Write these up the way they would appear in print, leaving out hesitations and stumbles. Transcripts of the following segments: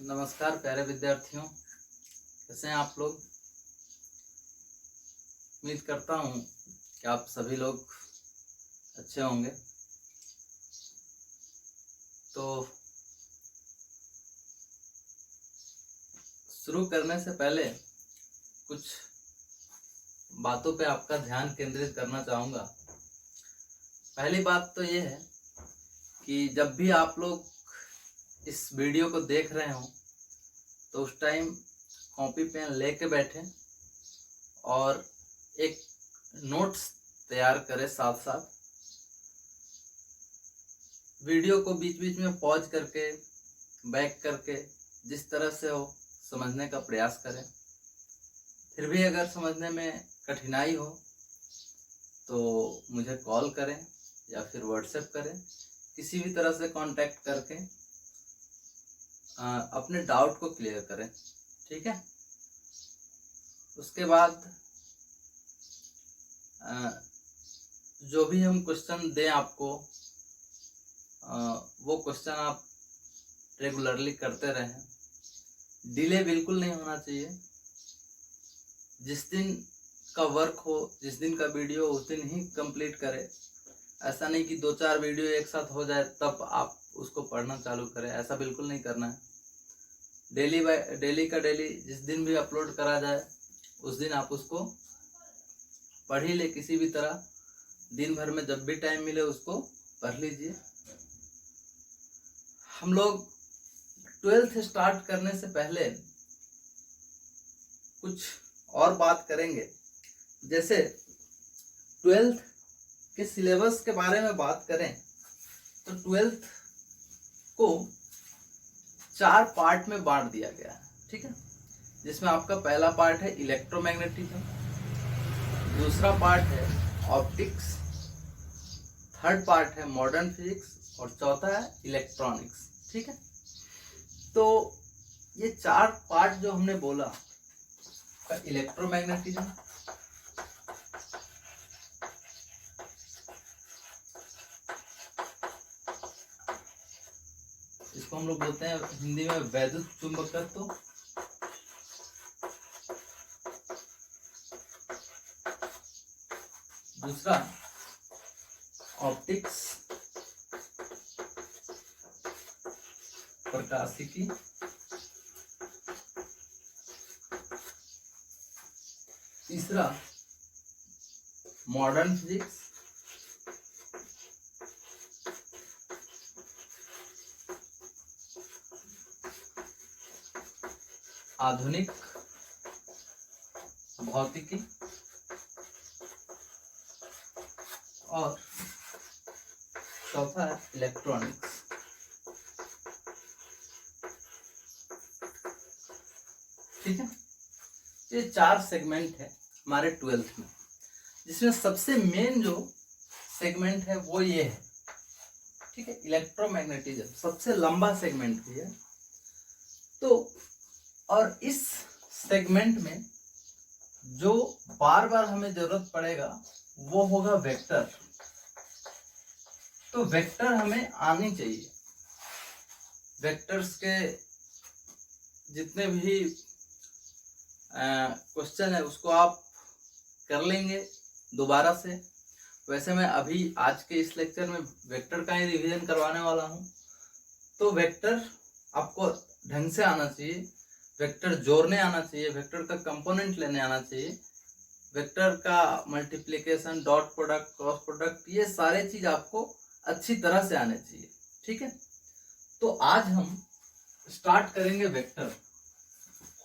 नमस्कार प्यारे विद्यार्थियों, कैसे हैं आप लोग। उम्मीद करता हूं कि आप सभी लोग अच्छे होंगे। तो शुरू करने से पहले कुछ बातों पे आपका ध्यान केंद्रित करना चाहूँगा। पहली बात तो ये है कि जब भी आप लोग इस वीडियो को देख रहे हो तो उस टाइम कॉपी पेन लेके बैठें और एक नोट्स तैयार करें। साथ साथ वीडियो को बीच बीच में पॉज करके बैक करके जिस तरह से हो समझने का प्रयास करें। फिर भी अगर समझने में कठिनाई हो तो मुझे कॉल करें या फिर व्हाट्सएप करें, किसी भी तरह से कांटेक्ट करके अपने डाउट को क्लियर करें। ठीक है। उसके बाद जो भी हम क्वेश्चन दें आपको, वो क्वेश्चन आप रेगुलरली करते रहें। डिले बिल्कुल नहीं होना चाहिए। जिस दिन का वर्क हो, जिस दिन का वीडियो उस दिन ही कंप्लीट करें। ऐसा नहीं कि 2-4 वीडियो एक साथ हो जाए तब आप उसको पढ़ना चालू करें, ऐसा बिल्कुल नहीं करना है। डेली का डेली जिस दिन भी अपलोड करा जाए उस दिन आप उसको पढ़ ही ले। किसी भी तरह दिन भर में जब भी टाइम मिले उसको पढ़ लीजिए। हम लोग 12th स्टार्ट करने से पहले कुछ और बात करेंगे। जैसे 12th के सिलेबस के बारे में बात करें तो 12th को 4 पार्ट में बांट दिया गया है। ठीक है। जिसमें आपका पहला पार्ट है इलेक्ट्रोमैग्नेटिज्म, दूसरा पार्ट है ऑप्टिक्स, थर्ड पार्ट है मॉडर्न फिजिक्स और चौथा है इलेक्ट्रॉनिक्स। ठीक है। तो ये 4 पार्ट जो हमने बोला, इलेक्ट्रोमैग्नेटिज्म, इसको हम लोग बोलते हैं हिंदी में वैद्युत चुंबकत्व। दूसरा ऑप्टिक्स, प्रकाशिकी। तीसरा मॉडर्न फिजिक्स। आधुनिक भौतिकी। और चौथा है इलेक्ट्रॉनिक्स। ठीक है। ये 4 सेगमेंट है हमारे 12th में, जिसमें सबसे मेन जो सेगमेंट है वो ये है। ठीक है। इलेक्ट्रोमैग्नेटिज्म सबसे लंबा सेगमेंट भी है। तो और इस सेगमेंट में जो बार बार हमें जरूरत पड़ेगा वो होगा वेक्टर। तो वेक्टर हमें आनी चाहिए। वेक्टर्स के जितने भी क्वेश्चन है उसको आप कर लेंगे दोबारा से। वैसे मैं अभी आज के इस लेक्चर में वेक्टर का ही रिवीजन करवाने वाला हूँ। तो वेक्टर आपको ढंग से आना चाहिए, वेक्टर जोड़ने आना चाहिए, वेक्टर का कंपोनेंट लेने आना चाहिए, वेक्टर का multiplication, dot product, cross product, ये सारे चीज आपको अच्छी तरह से आने चाहिए। ठीक है। तो आज हम स्टार्ट करेंगे वेक्टर।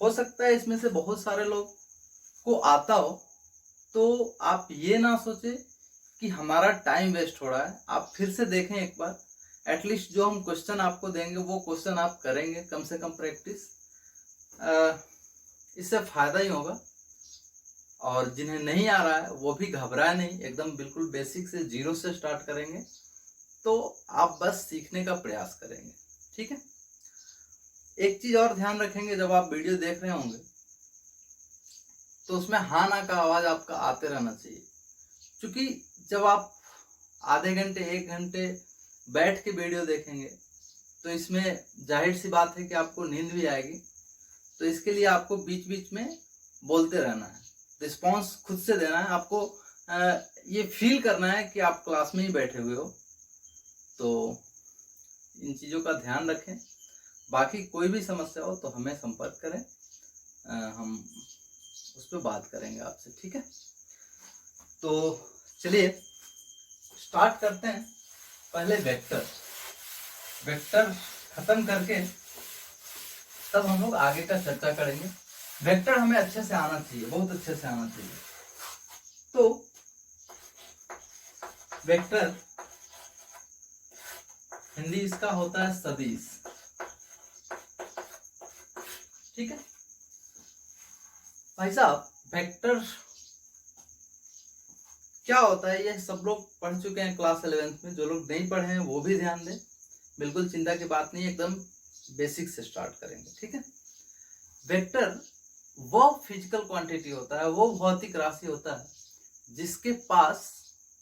हो सकता है इसमें से बहुत सारे लोग को आता हो, तो आप ये ना सोचे कि हमारा टाइम वेस्ट हो रहा है। आप फिर से देखें एक बार। एटलीस्ट जो हम क्वेश्चन आपको देंगे वो क्वेश्चन आप करेंगे, कम से कम प्रैक्टिस। इससे फायदा ही होगा। और जिन्हें नहीं आ रहा है वो भी घबराए नहीं, एकदम बिल्कुल बेसिक से 0 से स्टार्ट करेंगे। तो आप बस सीखने का प्रयास करेंगे। ठीक है। एक चीज और ध्यान रखेंगे, जब आप वीडियो देख रहे होंगे तो उसमें हाँ ना का आवाज आपका आते रहना चाहिए। क्योंकि जब आप आधे घंटे 1 घंटे बैठ के वीडियो देखेंगे तो तो इसमें जाहिर सी बात है कि आपको नींद भी आएगी। तो इसके लिए आपको बीच बीच में बोलते रहना है, रिस्पॉन्स खुद से देना है। आपको ये फील करना है कि आप क्लास में ही बैठे हुए हो। तो इन चीज़ों का ध्यान रखें। बाकी कोई भी समस्या हो तो हमें संपर्क करें, हम उस पर बात करेंगे आपसे, ठीक है। तो चलिए स्टार्ट करते हैं। पहले वेक्टर खत्म करके तब हम लोग आगे का चर्चा करेंगे। वेक्टर हमें अच्छे से आना चाहिए, बहुत अच्छे से आना चाहिए। तो वेक्टर हिंदी इसका होता है सदिश, ठीक है भाई साहब। वेक्टर क्या होता है ये सब लोग पढ़ चुके हैं क्लास 11th में। जो लोग नहीं पढ़े हैं वो भी ध्यान दें, बिल्कुल चिंता की बात नहीं, एकदम बेसिक से स्टार्ट करेंगे, ठीक है। वेक्टर वो फिजिकल क्वांटिटी होता है, वो भौतिक राशि होता है जिसके पास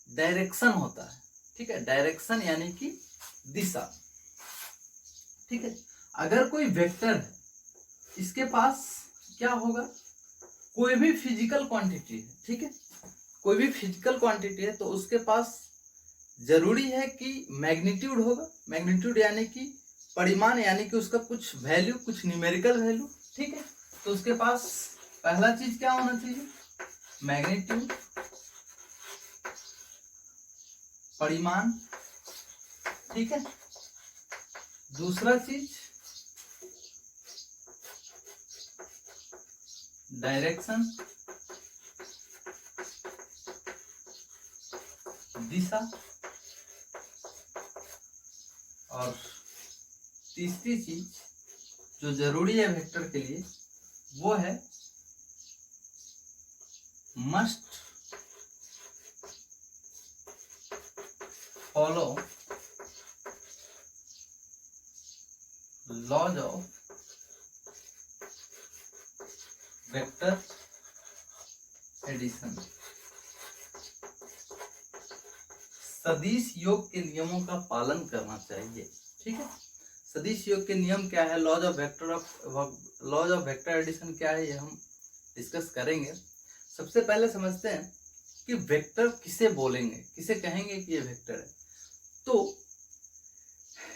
डायरेक्शन होता है, ठीक है। डायरेक्शन यानी कि दिशा, ठीक है। अगर कोई वेक्टर है, इसके पास क्या होगा, कोई भी फिजिकल क्वांटिटी है, ठीक है, कोई भी फिजिकल क्वांटिटी है तो उसके पास जरूरी है कि मैग्नीट्यूड होगा। मैग्नीट्यूड यानी कि परिमाण, यानी कि उसका कुछ वैल्यू, कुछ न्यूमेरिकल वैल्यू, ठीक है। तो उसके पास पहला चीज क्या होना चाहिए, मैग्नीट्यूड, परिमाण, ठीक है। दूसरा चीज डायरेक्शन, दिशा, और तीसरी चीज जो जरूरी है वेक्टर के लिए वो है must follow laws of vector addition. सदिश योग के नियमों का पालन करना चाहिए, ठीक है। सदिश योग के नियम क्या है, लॉज ऑफ वेक्टर एडिशन क्या है, ये हम डिस्कस करेंगे। सबसे पहले समझते हैं कि वेक्टर किसे बोलेंगे, किसे कहेंगे कि ये वेक्टर है। तो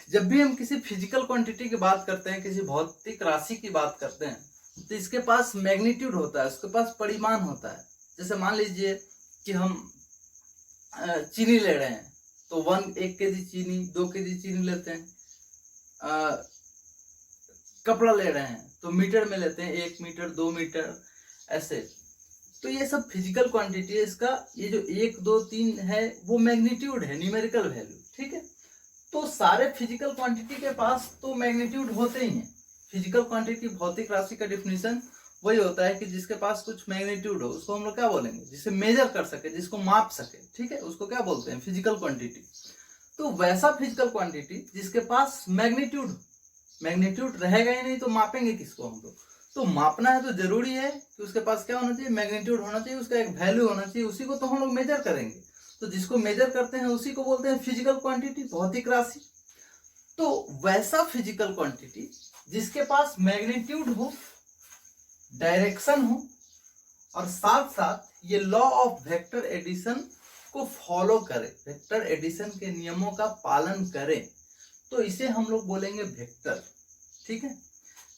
जब भी हम किसी फिजिकल क्वांटिटी की बात करते हैं, किसी भौतिक राशि की बात करते हैं, तो इसके पास मैग्नीट्यूड होता है, उसके पास परिमाण होता है। जैसे मान लीजिए कि हम चीनी ले रहे हैं, तो 1 kg चीनी, 2 kg चीनी लेते हैं। कपड़ा ले रहे हैं तो मीटर में लेते हैं, 1 मीटर, 2 मीटर, ऐसे। तो ये सब फिजिकल क्वांटिटी है। इसका ये जो 1, 2, 3 है वो मैग्नीट्यूड है, न्यूमेरिकल वैल्यू, ठीक है। तो सारे फिजिकल क्वांटिटी के पास तो मैग्नीट्यूड होते ही हैं। फिजिकल क्वांटिटी, भौतिक राशि का डिफिनीशन वही होता है कि जिसके पास कुछ मैग्नीट्यूड हो, उसको हम लोग क्या बोलेंगे, जिसे मेजर कर सके, जिसको माप सके, ठीक है, उसको क्या बोलते हैं, फिजिकल क्वांटिटी। तो वैसा फिजिकल क्वांटिटी जिसके पास मैग्नीट्यूड हो, मैग्नीट्यूड रहेगा ही नहीं तो मापेंगे किसको हम लोग। तो मापना है तो जरूरी है कि उसके पास क्या होना चाहिए, मैग्नीट्यूड होना चाहिए, उसका एक वैल्यू होना चाहिए, उसी को तो हम लोग मेजर करेंगे। तो जिसको मेजर करते हैं उसी को बोलते हैं फिजिकल क्वांटिटी, भौतिक राशि। तो वैसा फिजिकल क्वांटिटी जिसके पास मैग्नीट्यूड हो, डायरेक्शन हो, और साथ साथ ये लॉ ऑफ वेक्टर एडिशन को फॉलो करे, वेक्टर एडिशन के नियमों का पालन करे, तो इसे हम लोग बोलेंगे वेक्टर, ठीक है।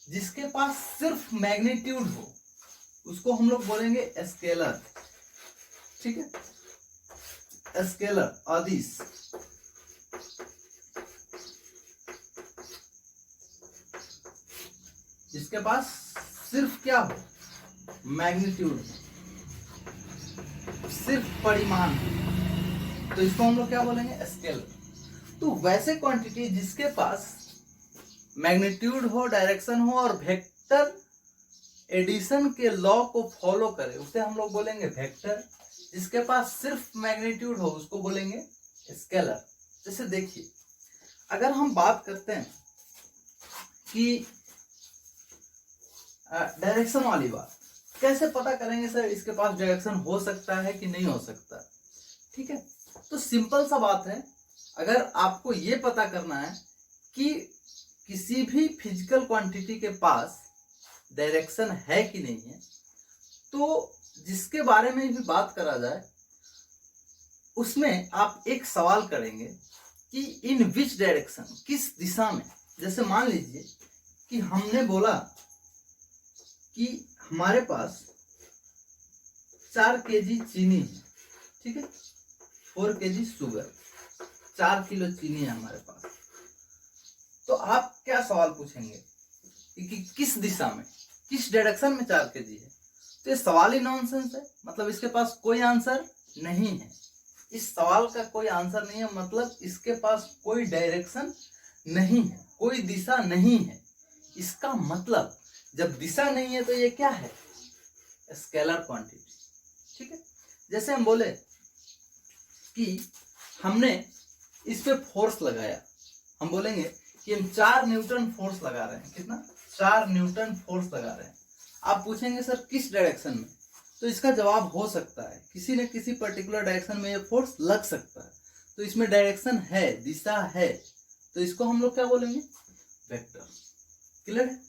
जिसके पास सिर्फ मैग्नीट्यूड हो उसको हम लोग बोलेंगे स्केलर, ठीक है, स्केलर, अदिश। जिसके पास सिर्फ क्या हो, मैग्नीट्यूड, सिर्फ परिमाण, तो इसको हम लोग क्या बोलेंगे, स्केलर। तो वैसे क्वांटिटी जिसके पास मैग्नीट्यूड हो, डायरेक्शन हो और वेक्टर एडिशन के लॉ को फॉलो करे, उसे हम लोग बोलेंगे वेक्टर। जिसके पास सिर्फ मैग्नीट्यूड हो उसको बोलेंगे स्केलर। जैसे देखिए, अगर हम बात करते हैं कि डायरेक्शन वाली बात, कैसे पता करेंगे सर इसके पास डायरेक्शन हो सकता है कि नहीं हो सकता, ठीक है। तो सिंपल सा बात है, अगर आपको ये पता करना है कि किसी भी फिजिकल क्वांटिटी के पास डायरेक्शन है कि नहीं है, तो जिसके बारे में भी बात करा जाए उसमें आप एक सवाल करेंगे कि इन विच डायरेक्शन, किस दिशा में। जैसे मान लीजिए कि हमने बोला कि हमारे पास 4 kg चीनी है, ठीक है, 4 kg शुगर, 4 किलो चीनी है हमारे पास। तो आप क्या सवाल पूछेंगे कि किस दिशा में, किस डायरेक्शन में 4 kg है। तो ये सवाल ही नॉनसेंस है, मतलब इसके पास कोई आंसर नहीं है। इस सवाल का कोई आंसर नहीं है, मतलब इसके पास कोई डायरेक्शन नहीं है, कोई दिशा नहीं है। इसका मतलब जब दिशा नहीं है तो ये क्या है, स्केलर क्वांटिटी, ठीक है। जैसे हम बोले कि हमने इस पे फोर्स लगाया, हम बोलेंगे कि हम 4 न्यूटन फोर्स लगा रहे हैं। कितना, 4 न्यूटन फोर्स लगा रहे हैं। आप पूछेंगे सर किस डायरेक्शन में, तो इसका जवाब हो सकता है किसी न किसी पर्टिकुलर डायरेक्शन में ये फोर्स लग सकता है। तो इसमें डायरेक्शन है, दिशा है, तो इसको हम लोग क्या बोलेंगे, वेक्टर। क्लियर है।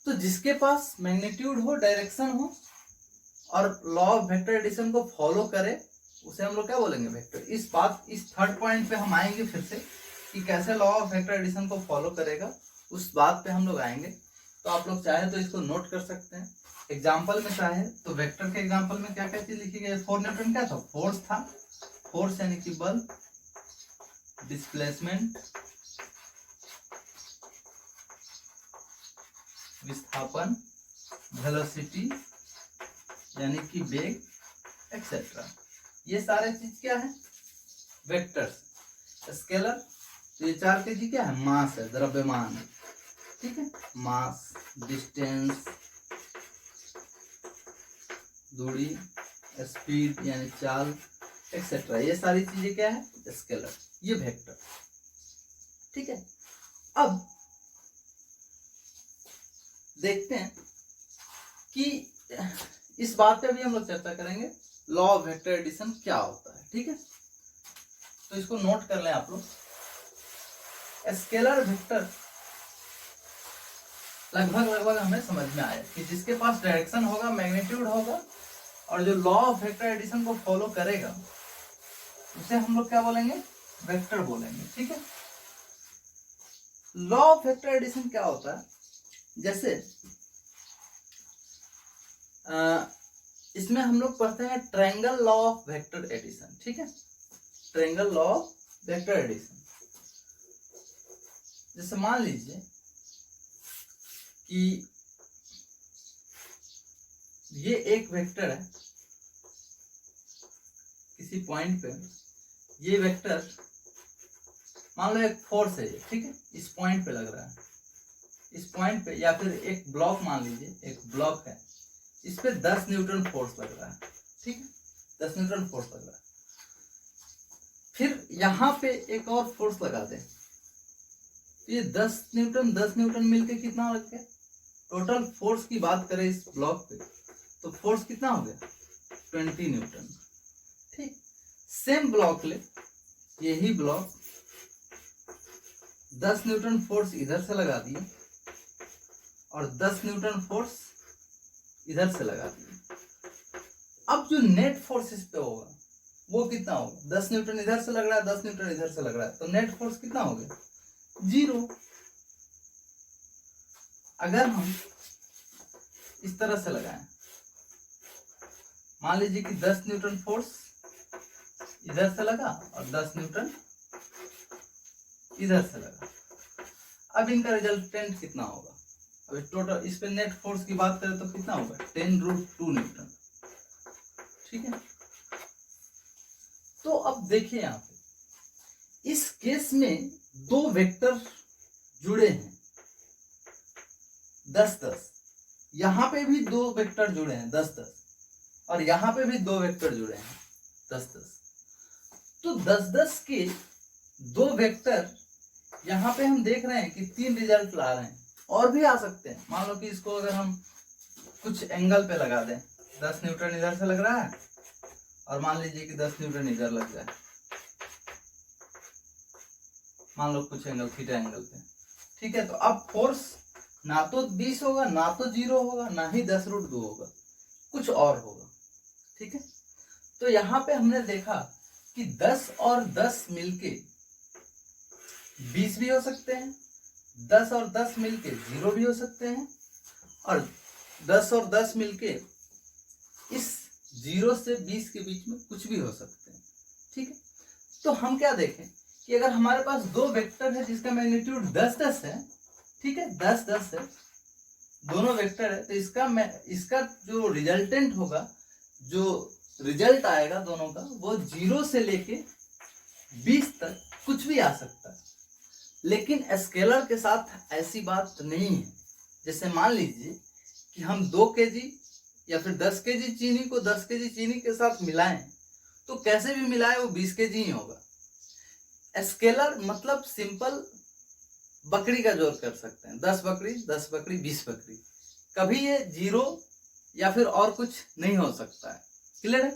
तो जिसके पास मैग्नीट्यूड हो, डायरेक्शन हो और लॉ ऑफ वेक्टर एडिशन को फॉलो करे, उसे हम लोग क्या बोलेंगे, वेक्टर। इस थर्ड पॉइंट पे हम आएंगे फिर से कि कैसे लॉ ऑफ वेक्टर एडिशन को फॉलो करेगा, उस बात पे हम लोग आएंगे। तो आप लोग चाहे तो इसको नोट कर सकते हैं। एग्जाम्पल में चाहे तो वेक्टर के एग्जाम्पल में क्या क्या चीज लिखी गई। 4 न्यूटन क्या था, फोर्स था, फोर्स यानी कि बल, डिस्प्लेसमेंट, विस्थापन, वेलोसिटी यानी कि वेग, एक्सेट्रा। ये सारे चीज क्या है, वेक्टर्स। स्केलर, तो ये 4 kg क्या है, मास है, द्रव्यमान है, ठीक है। मास, डिस्टेंस, दूरी, स्पीड यानी चाल, एक्सेट्रा, ये सारी चीजें क्या है, स्केलर, ये वेक्टर, ठीक है। अब देखते हैं कि इस बात पे भी हम लोग चर्चा करेंगे, लॉ ऑफ वेक्टर एडिशन क्या होता है, ठीक है। तो इसको नोट कर लें आप लोग। स्केलर वेक्टर लगभग हमें समझ में आया कि जिसके पास डायरेक्शन होगा, मैग्नीट्यूड होगा और जो लॉ ऑफ वेक्टर एडिशन को फॉलो करेगा उसे हम लोग क्या बोलेंगे, वेक्टर बोलेंगे, ठीक है। लॉ ऑफ वेक्टर एडिशन क्या होता है, जैसे इसमें हम लोग पढ़ते हैं triangle law of vector addition, ठीक है। Triangle law of vector addition, जैसे मान लीजिए कि ये एक वेक्टर है किसी पॉइंट पे, ये वेक्टर मान लो एक फोर्स है ये, ठीक है, इस पॉइंट पे लग रहा है, इस पॉइंट पे, या फिर एक ब्लॉक मान लीजिए, एक ब्लॉक है, इस पे 10 न्यूटन फोर्स लग रहा है, ठीक है, 10 न्यूटन फोर्स लग रहा है। फिर यहाँ पे एक और फोर्स लगा दें, तो ये 10 न्यूटन मिलके कितना लग गया, टोटल फोर्स की बात करें इस ब्लॉक पे तो फोर्स कितना हो गया, 20 न्यूटन, ठीक। सेम ब्लॉक ले, यही ब्लॉक 10 न्यूटन फोर्स इधर से लगा दिए और 10 न्यूटन फोर्स इधर से लगा दिए। अब जो नेट फोर्स इस पे होगा वो कितना होगा, 10 न्यूटन इधर से लग रहा है, 10 न्यूटन इधर से लग रहा है, तो नेट फोर्स कितना हो गया, 0। अगर हम इस तरह से लगाएं, मान लीजिए कि 10 न्यूटन फोर्स इधर से लगा और 10 न्यूटन इधर से लगा, अब इनका रिजल्टेंट कितना होगा, अब टोटल इस पे नेट फोर्स की बात करें तो कितना होगा, 10√2 न्यूटन, ठीक है। तो अब देखिए यहाँ पे इस केस में 2 वेक्टर जुड़े हैं 10-10, यहाँ पे भी 2 वेक्टर जुड़े हैं 10-10 और यहाँ पे भी 2 वेक्टर जुड़े हैं 10-10। तो 10-10 के 2 वेक्टर यहाँ पे हम देख रहे हैं कि 3 रिजल्ट ला रहे हैं, और भी आ सकते हैं। मान लो कि इसको अगर हम कुछ एंगल पे लगा दें, 10 न्यूटन इधर से लग रहा है और मान लीजिए कि 10 न्यूटन इधर लग जाए, मान लो कुछ एंगल थीटा एंगल पे, ठीक है। तो अब फोर्स ना तो 20 होगा, ना तो 0 होगा, ना ही 10√2 होगा, कुछ और होगा, ठीक है। तो यहाँ पे हमने देखा कि 10 और 10 मिलके 20 भी हो सकते हैं, 10 और 10 मिलके 0 भी हो सकते हैं, और 10 और 10 मिलके इस 0 से 20 के बीच में कुछ भी हो सकते हैं, ठीक है। तो हम क्या देखें कि अगर हमारे पास दो वेक्टर है जिसका मैग्नीट्यूड 10-10 है, ठीक है, 10-10 है, दोनों वेक्टर है, तो इसका जो रिजल्टेंट होगा, जो रिजल्ट आएगा दोनों का, वो 0 से लेके 20 तक कुछ भी आ सकता है। लेकिन स्केलर के साथ ऐसी बात नहीं है। जैसे मान लीजिए कि हम 2 kg या फिर 10 kg चीनी को 10 kg चीनी के साथ मिलाएं, तो कैसे भी मिलाए वो 20 kg ही होगा। स्केलर मतलब सिंपल बकरी का जोड़ कर सकते हैं, 10 बकरी 10 बकरी 20 बकरी, कभी ये 0 या फिर और कुछ नहीं हो सकता है। क्लियर है?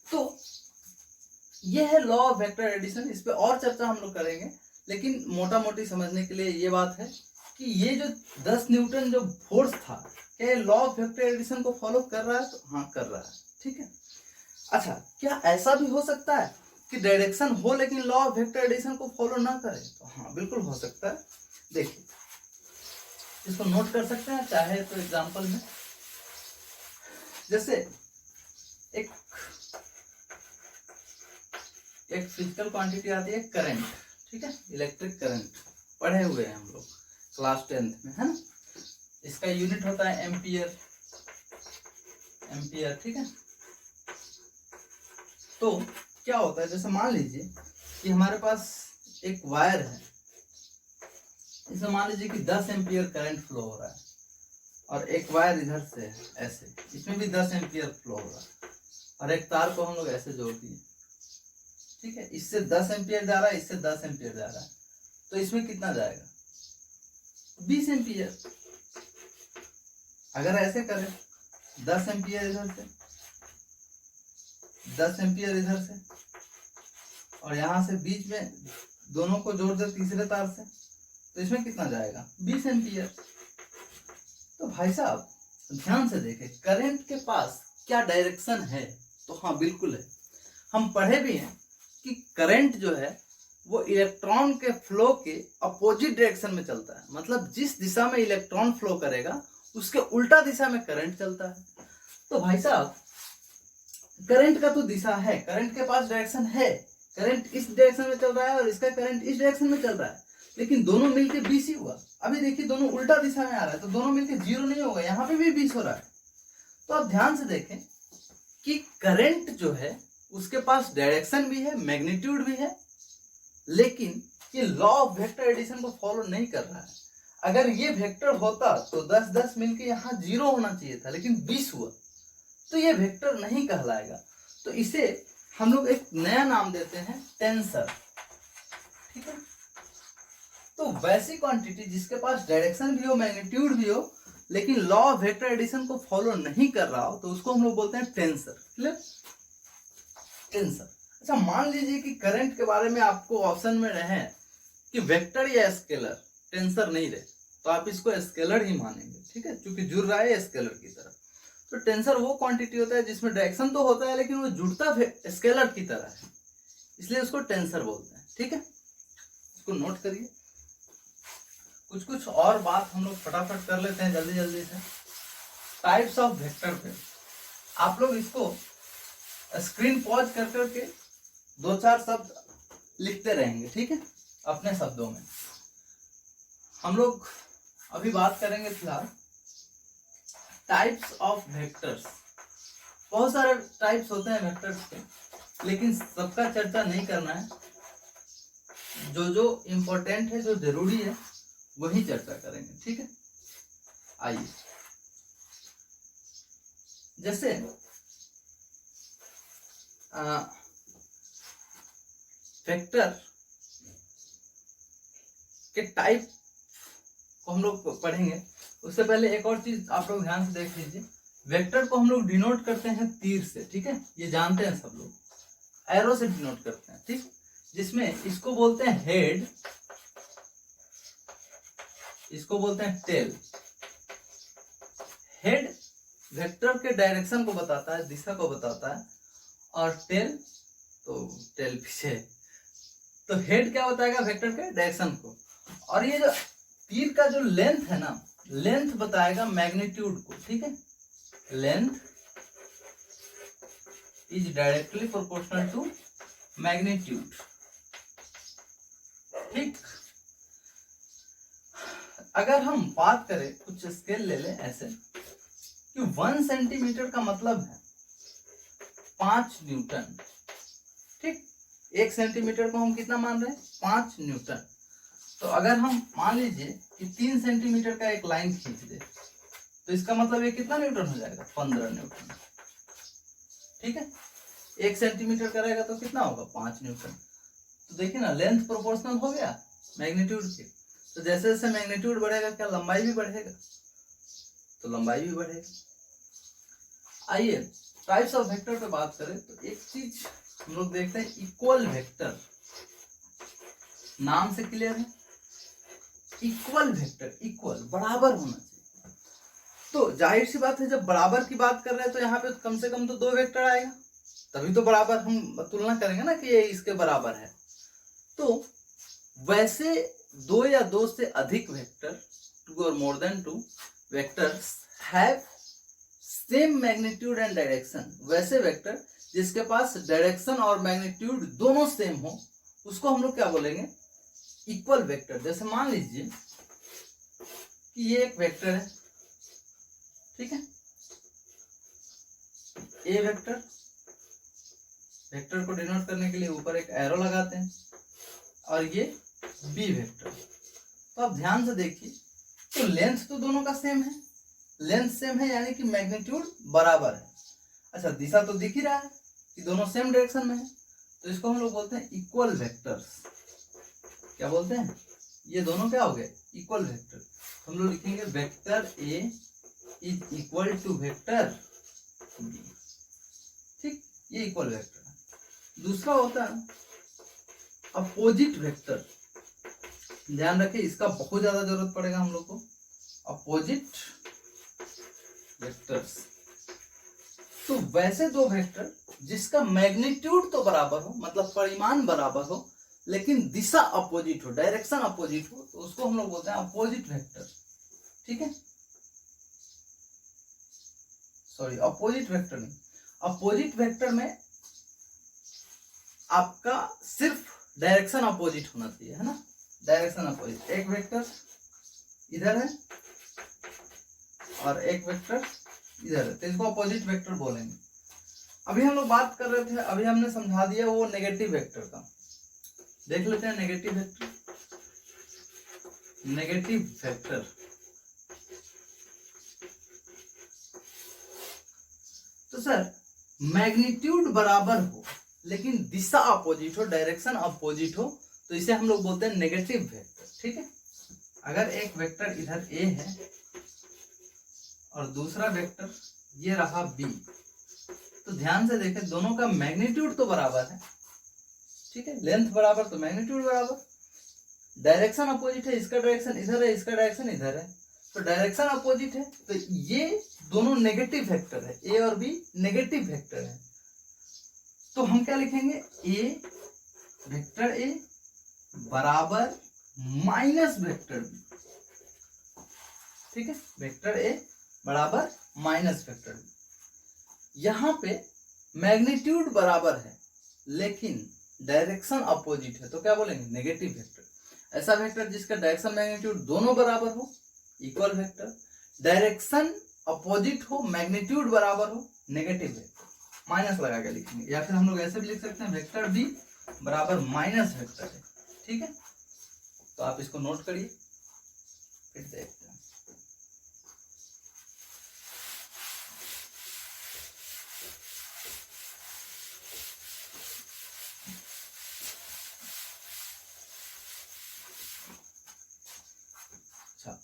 तो ये है लॉ ऑफ वेक्टर एडिशन। इस पे और चर्चा हम लोग करेंगे, लेकिन मोटा मोटी समझने के लिए ये बात है कि ये जो 10 न्यूटन जो फोर्स था, क्या ये लॉ ऑफ वेक्टर एडिशन को फॉलो कर रहा है? तो हाँ, कर रहा है, ठीक है। अच्छा, क्या ऐसा भी हो सकता है कि डायरेक्शन हो लेकिन लॉ ऑफ वेक्टर एडिशन को फॉलो ना करे? तो हाँ, बिल्कुल हो सकता है। देखिए, इसको नोट कर सकते हैं चाहे तो एग्जांपल में। जैसे एक फिजिकल क्वांटिटी आती है करंट, ठीक है, इलेक्ट्रिक करंट, पढ़े हुए हैं हम लोग क्लास 10th में, है ना। इसका यूनिट होता है एम्पियर, ठीक है। तो क्या होता है, जैसे मान लीजिए कि हमारे पास एक वायर है, इसमें मान लीजिए कि 10 एम्पियर करंट फ्लो हो रहा है, और एक वायर इधर से है ऐसे, इसमें भी 10 एम्पियर फ्लो हो रहा है, और एक तार को हम लोग ऐसे जोड़ दिए, ठीक है। इससे 10 एम्पियर जा रहा है, इससे 10 एम्पियर जा रहा है, तो इसमें कितना जाएगा? 20 एम्पियर। अगर ऐसे करें, 10 एम्पियर इधर से, 10 एम्पियर इधर से, और यहां से बीच में दोनों को जोड़ दे तीसरे तार से, तो इसमें कितना जाएगा? 20 एम्पियर। तो भाई साहब ध्यान से देखें, करंट के पास क्या डायरेक्शन है? तो हाँ, बिल्कुल है। हम पढ़े भी हैं कि करंट जो है वो इलेक्ट्रॉन के फ्लो के अपोजिट डायरेक्शन में चलता है। मतलब जिस दिशा में इलेक्ट्रॉन फ्लो करेगा उसके उल्टा दिशा में करंट चलता है। तो भाई साहब, करंट का तो दिशा है, करंट के पास डायरेक्शन है, करंट इस डायरेक्शन में चल रहा है और इसका करंट इस डायरेक्शन में चल रहा है, लेकिन दोनों मिलके 20 ही हुआ। अभी देखिए, दोनों उल्टा दिशा में आ रहा है, तो दोनों मिलके 0 नहीं होगा, यहाँ पे भी 20 हो रहा है। तो आप ध्यान से देखें कि करंट जो है उसके पास डायरेक्शन भी है, मैग्नीट्यूड भी है, लेकिन ये लॉ ऑफ वेक्टर एडिशन को फॉलो नहीं कर रहा है। अगर ये वेक्टर होता तो 10-10 मिलके यहाँ 0 होना चाहिए था, लेकिन 20 हुआ, तो ये वेक्टर नहीं कहलाएगा। तो इसे हम लोग एक नया नाम देते हैं टेंसर, ठीक है। तो वैसी क्वांटिटी जिसके पास डायरेक्शन भी हो, मैग्नीट्यूड भी हो, लेकिन लॉ ऑफ वेक्टर एडिशन को फॉलो नहीं कर रहा हो, तो उसको हम लोग बोलते हैं टेंसर। क्लियर? टेंसर। अच्छा, मान लीजिए कि करंट के बारे में आपको ऑप्शन में रहे कि वेक्टर या स्केलर, टेंसर नहीं रहे, तो आप इसको स्केलर ही मानेंगे, ठीक है, क्योंकि जुड़ रहा है स्केलर की तरह। तो टेंसर वो क्वांटिटी होता है जिसमें डायरेक्शन तो होता है, लेकिन वो जुड़ता स्केलर की तरह है, इसलिए उसको टेंसर बोलते हैं, ठीक है। इसको नोट करिए। कुछ और बात हम लोग फटाफट कर लेते हैं जल्दी जल्दी से। टाइप्स ऑफ वेक्टर पे आप लोग इसको स्क्रीन पॉज कर करके 2-4 शब्द लिखते रहेंगे, ठीक है, अपने शब्दों में। हम लोग अभी बात करेंगे फिलहाल टाइप्स ऑफ वेक्टर्स। बहुत सारे टाइप्स होते हैं वेक्टर्स के, लेकिन सबका चर्चा नहीं करना है। जो जो इम्पोर्टेंट है, जो जरूरी है, वही चर्चा करेंगे, ठीक है। आइए, जैसे वेक्टर के टाइप को हम लोग पढ़ेंगे, उससे पहले एक और चीज आप लोग ध्यान से देख लीजिए। वेक्टर को हम लोग डिनोट करते हैं तीर से, ठीक है, ये जानते हैं सब लोग, एरो से डिनोट करते हैं, ठीक, जिसमें इसको बोलते हैं हेड इसको बोलते हैं टेल। हेड वेक्टर के डायरेक्शन को बताता है, दिशा को बताता है, और टेल तो टेल पीछे। तो हेड क्या बताएगा? वेक्टर के डायरेक्शन को। और ये जो तीर का जो लेंथ है ना, लेंथ बताएगा मैग्नीट्यूड को, ठीक है। Length is directly proportional to magnitude, ठीक। अगर हम बात करें, कुछ स्केल ले लें ऐसे कि 1 सेंटीमीटर का मतलब है 5 न्यूटन, ठीक। 1 सेंटीमीटर को हम कितना मान रहे हैं? 5 न्यूटन। तो अगर हम मान लीजिए कि 3 सेंटीमीटर का एक लाइन खींच दे, तो इसका मतलब ये कितना न्यूटन हो जाएगा? 15 न्यूटन, ठीक है। 1 सेंटीमीटर का रहेगा तो कितना होगा? 5 न्यूटन। तो देखिए ना, लेंथ प्रोपोर्शनल हो गया मैग्नीट्यूड के। तो जैसे जैसे मैग्नीट्यूड बढ़ेगा, क्या लंबाई भी बढ़ेगा? तो लंबाई भी बढ़ेगा। आइए टाइप्स ऑफ वेक्टर पे बात करें तो एक चीज हम लोग देखते हैं, इक्वल वेक्टर। नाम से क्लियर है, इक्वल वेक्टर, इक्वल बराबर होना चाहिए। तो जाहिर सी बात है, जब बराबर की बात कर रहे हैं तो यहाँ पे कम से कम तो 2 वेक्टर आएगा, तभी तो बराबर हम तुलना करेंगे ना कि ये इसके बराबर है। तो वैसे 2 या 2 से अधिक वेक्टर, 2 और more than 2 vectors have same magnitude and direction. वैसे वेक्टर जिसके पास डायरेक्शन और मैग्नीट्यूड दोनों सेम हो, उसको हम लोग क्या बोलेंगे? Equal vector. जैसे मान लीजिए कि ये एक वेक्टर है, ठीक है। ए वेक्टर, वेक्टर को डिनोट करने के लिए ऊपर एक एरो लगाते हैं, और ये बी वेक्टर। तो आप ध्यान से देखिए, तो लेंथ तो दोनों का सेम है, लेंथ सेम है यानी कि मैग्नीट्यूड बराबर है। अच्छा, दिशा तो दिख ही रहा है कि दोनों सेम डायरेक्शन में है, तो इसको हम लोग बोलते हैं इक्वल वेक्टर्स। क्या बोलते हैं? ये दोनों क्या हो गए? Equal vector. हम लोग लिखेंगे vector A is equal to vector B, ठीक। ये इक्वल वेक्टर है। दूसरा होता है अपोजिट वेक्टर। ध्यान रखिए, इसका बहुत ज्यादा जरूरत पड़ेगा हम लोग को। अपोजिट वेक्टर्स, तो वैसे 2 वेक्टर जिसका मैग्नीट्यूड तो बराबर हो, मतलब परिमाण बराबर हो, लेकिन दिशा अपोजिट हो, डायरेक्शन अपोजिट हो, तो उसको हम लोग बोलते हैं अपोजिट वेक्टर, ठीक है। सॉरी, अपोजिट वेक्टर नहीं, अपोजिट वेक्टर में आपका सिर्फ डायरेक्शन अपोजिट होना चाहिए, है ना। Direction opposite. एक वेक्टर इधर है और एक वेक्टर इधर है, तो इसको अपोजिट वेक्टर बोलेंगे। अभी हम लोग बात कर रहे थे, अभी हमने समझा दिया वो नेगेटिव वेक्टर का। देख लेते हैं नेगेटिव वेक्टर। नेगेटिव वेक्टर, तो सर मैग्नीट्यूड बराबर हो लेकिन दिशा अपोजिट हो, डायरेक्शन अपोजिट हो, तो इसे हम लोग बोलते हैं नेगेटिव वेक्टर, ठीक है। अगर एक वेक्टर इधर ए है और दूसरा वेक्टर ये रहा बी, तो ध्यान से देखें, दोनों का मैग्नीट्यूड तो बराबर है, ठीक है। लेंथ बराबर तो मैग्नीट्यूड बराबर। डायरेक्शन अपोजिट है, इसका डायरेक्शन इधर है, इसका डायरेक्शन इधर है, तो डायरेक्शन अपोजिट है, तो ये दोनों नेगेटिव वेक्टर है, ए और बी नेगेटिव वेक्टर है। तो हम क्या लिखेंगे? ए, वेक्टर ए बराबर माइनस वेक्टर बी, ठीक है। वेक्टर ए बराबर माइनस वेक्टर बी। यहां पे मैग्नीट्यूड बराबर है लेकिन डायरेक्शन अपोजिट है, तो क्या बोलेंगे? Negative vector. ऐसा वेक्टर जिसका डायरेक्शन मैग्नीट्यूड दोनों बराबर हो, इक्वल वेक्टर। डायरेक्शन अपोजिट हो, मैग्नीट्यूड बराबर हो, नेगेटिव वेक्टर। माइनस लगा के लिखेंगे, या फिर हम लोग ऐसे भी लिख सकते हैं, वेक्टर बी बराबर माइनस वेक्टर है, ठीक है। तो आप इसको नोट करिए, फिर देखते हैं। अच्छा,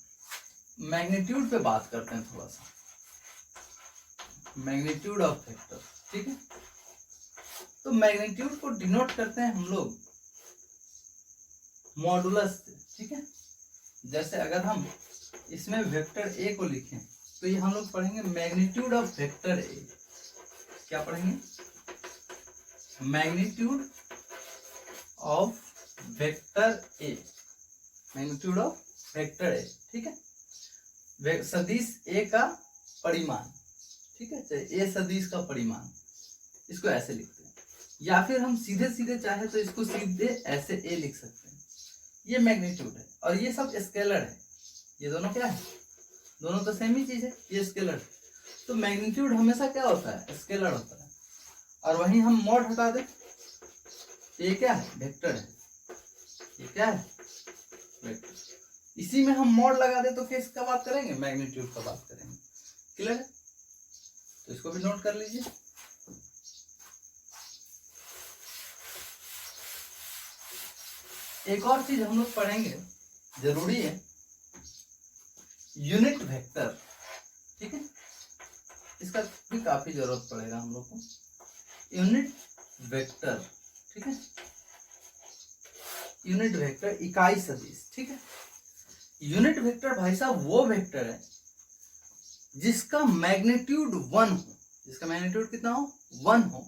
मैग्नीट्यूड पे बात करते हैं थोड़ा सा। मैग्नीट्यूड ऑफ वेक्टर, ठीक है। तो मैग्नीट्यूड को डिनोट करते हैं हम लोग मॉडुलस से, ठीक है। जैसे अगर हम इसमें वेक्टर ए को लिखें तो ये हम लोग पढ़ेंगे मैग्नीट्यूड ऑफ वेक्टर ए। क्या पढ़ेंगे? Magnitude of vector A, magnitude of vector A, ठीक है। सदिश ए का परिमाण, ठीक है, ए सदिश का परिमाण, इसको ऐसे लिखते हैं। या फिर हम सीधे सीधे चाहे तो इसको सीधे ऐसे ए लिख सकते हैं। ये मैग्नीट्यूड है और ये सब स्केलर है। ये दोनों क्या है? दोनों तो सेम ही चीज है, ये स्केलर है। तो मैग्नीट्यूड हमेशा क्या होता है? स्केलर होता है। और वहीं हम मॉड हटा दें, ये क्या है? वेक्टर है। ये क्या है? वेक्टर। इसी में हम मॉड लगा दे तो किसका बात करेंगे? मैग्नीट्यूड का बात करेंगे। क्लियर है? तो इसको भी नोट कर लीजिए। एक और चीज हम लोग पढ़ेंगे, जरूरी है, यूनिट वेक्टर, ठीक है। इसका भी काफी जरूरत पड़ेगा हम लोग को। यूनिट वेक्टर, ठीक है, यूनिट वेक्टर इकाई सदिश, ठीक है। यूनिट वेक्टर भाई साहब वो वेक्टर है जिसका मैग्नीट्यूड 1 हो। जिसका मैग्नीट्यूड कितना हो? 1 हो,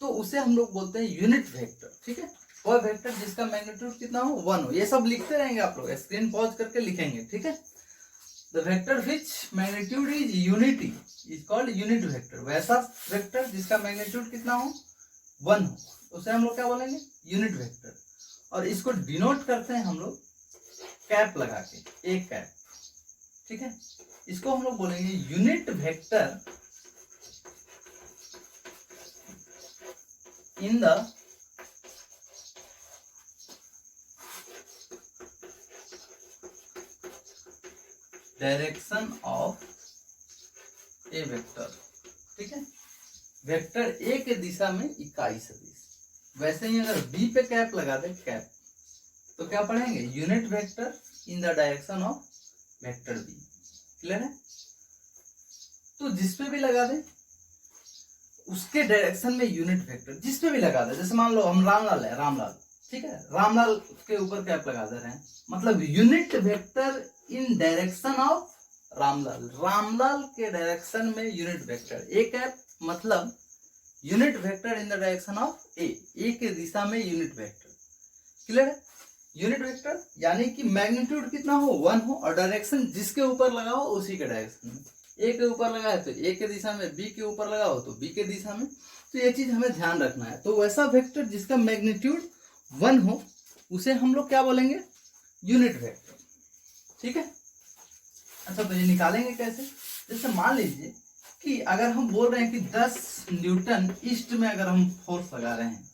तो उसे हम लोग बोलते हैं यूनिट वेक्टर, ठीक है। वह वेक्टर जिसका मैग्नीट्यूड कितना हो? 1 हो। ये सब लिखते रहेंगे आप लोग, स्क्रीन पॉज करके लिखेंगे, ठीक है। The vector which magnitude is unity is called unit vector. वैसा वेक्टर जिसका मैग्नीट्यूड कितना हो? 1 हो, उसे हम लोग क्या बोलेंगे? Unit vector. और इसको डिनोट करते हैं हम लोग कैप लगा के, एक कैप, ठीक है। इसको हम लोग बोलेंगे unit vector in the direction of A vector, ठीक है। वेक्टर ए के दिशा में इकाई सदिश। वैसे ही अगर बी पे कैप लगा दे, कैप, तो क्या पढ़ेंगे? Unit vector in the direction of vector B. Clear है? तो जिसपे भी लगा दे उसके डायरेक्शन में यूनिट वेक्टर, जिसपे भी लगा दे। जैसे मान लो हम रामलाल है, रामलाल, ठीक है, रामलाल के ऊपर कैप लगा दे रहे हैं, मतलब unit vector in direction of Ramlal. Ramlal के डायरेक्शन में यूनिट वेक्टर ए कैप, मतलब unit vector in the direction of A, A के दिशा में यूनिट वेक्टर। क्लियर है? यूनिट वेक्टर यानी कि मैग्नीट्यूड कितना हो? 1 हो, और डायरेक्शन जिसके ऊपर लगा हो उसी के डायरेक्शन में। ए के ऊपर लगा है तो ए के दिशा में, बी के ऊपर लगा हो तो बी के दिशा में। तो ये चीज हमें ध्यान रखना है। तो वैसा वेक्टर जिसका मैग्नीट्यूड 1 हो उसे हम लोग क्या बोलेंगे? यूनिट वेक्टर, ठीक है। अच्छा, तो ये निकालेंगे कैसे? जैसे मान लीजिए कि अगर हम बोल रहे हैं कि 10 न्यूटन ईस्ट में अगर हम फोर्स लगा रहे हैं,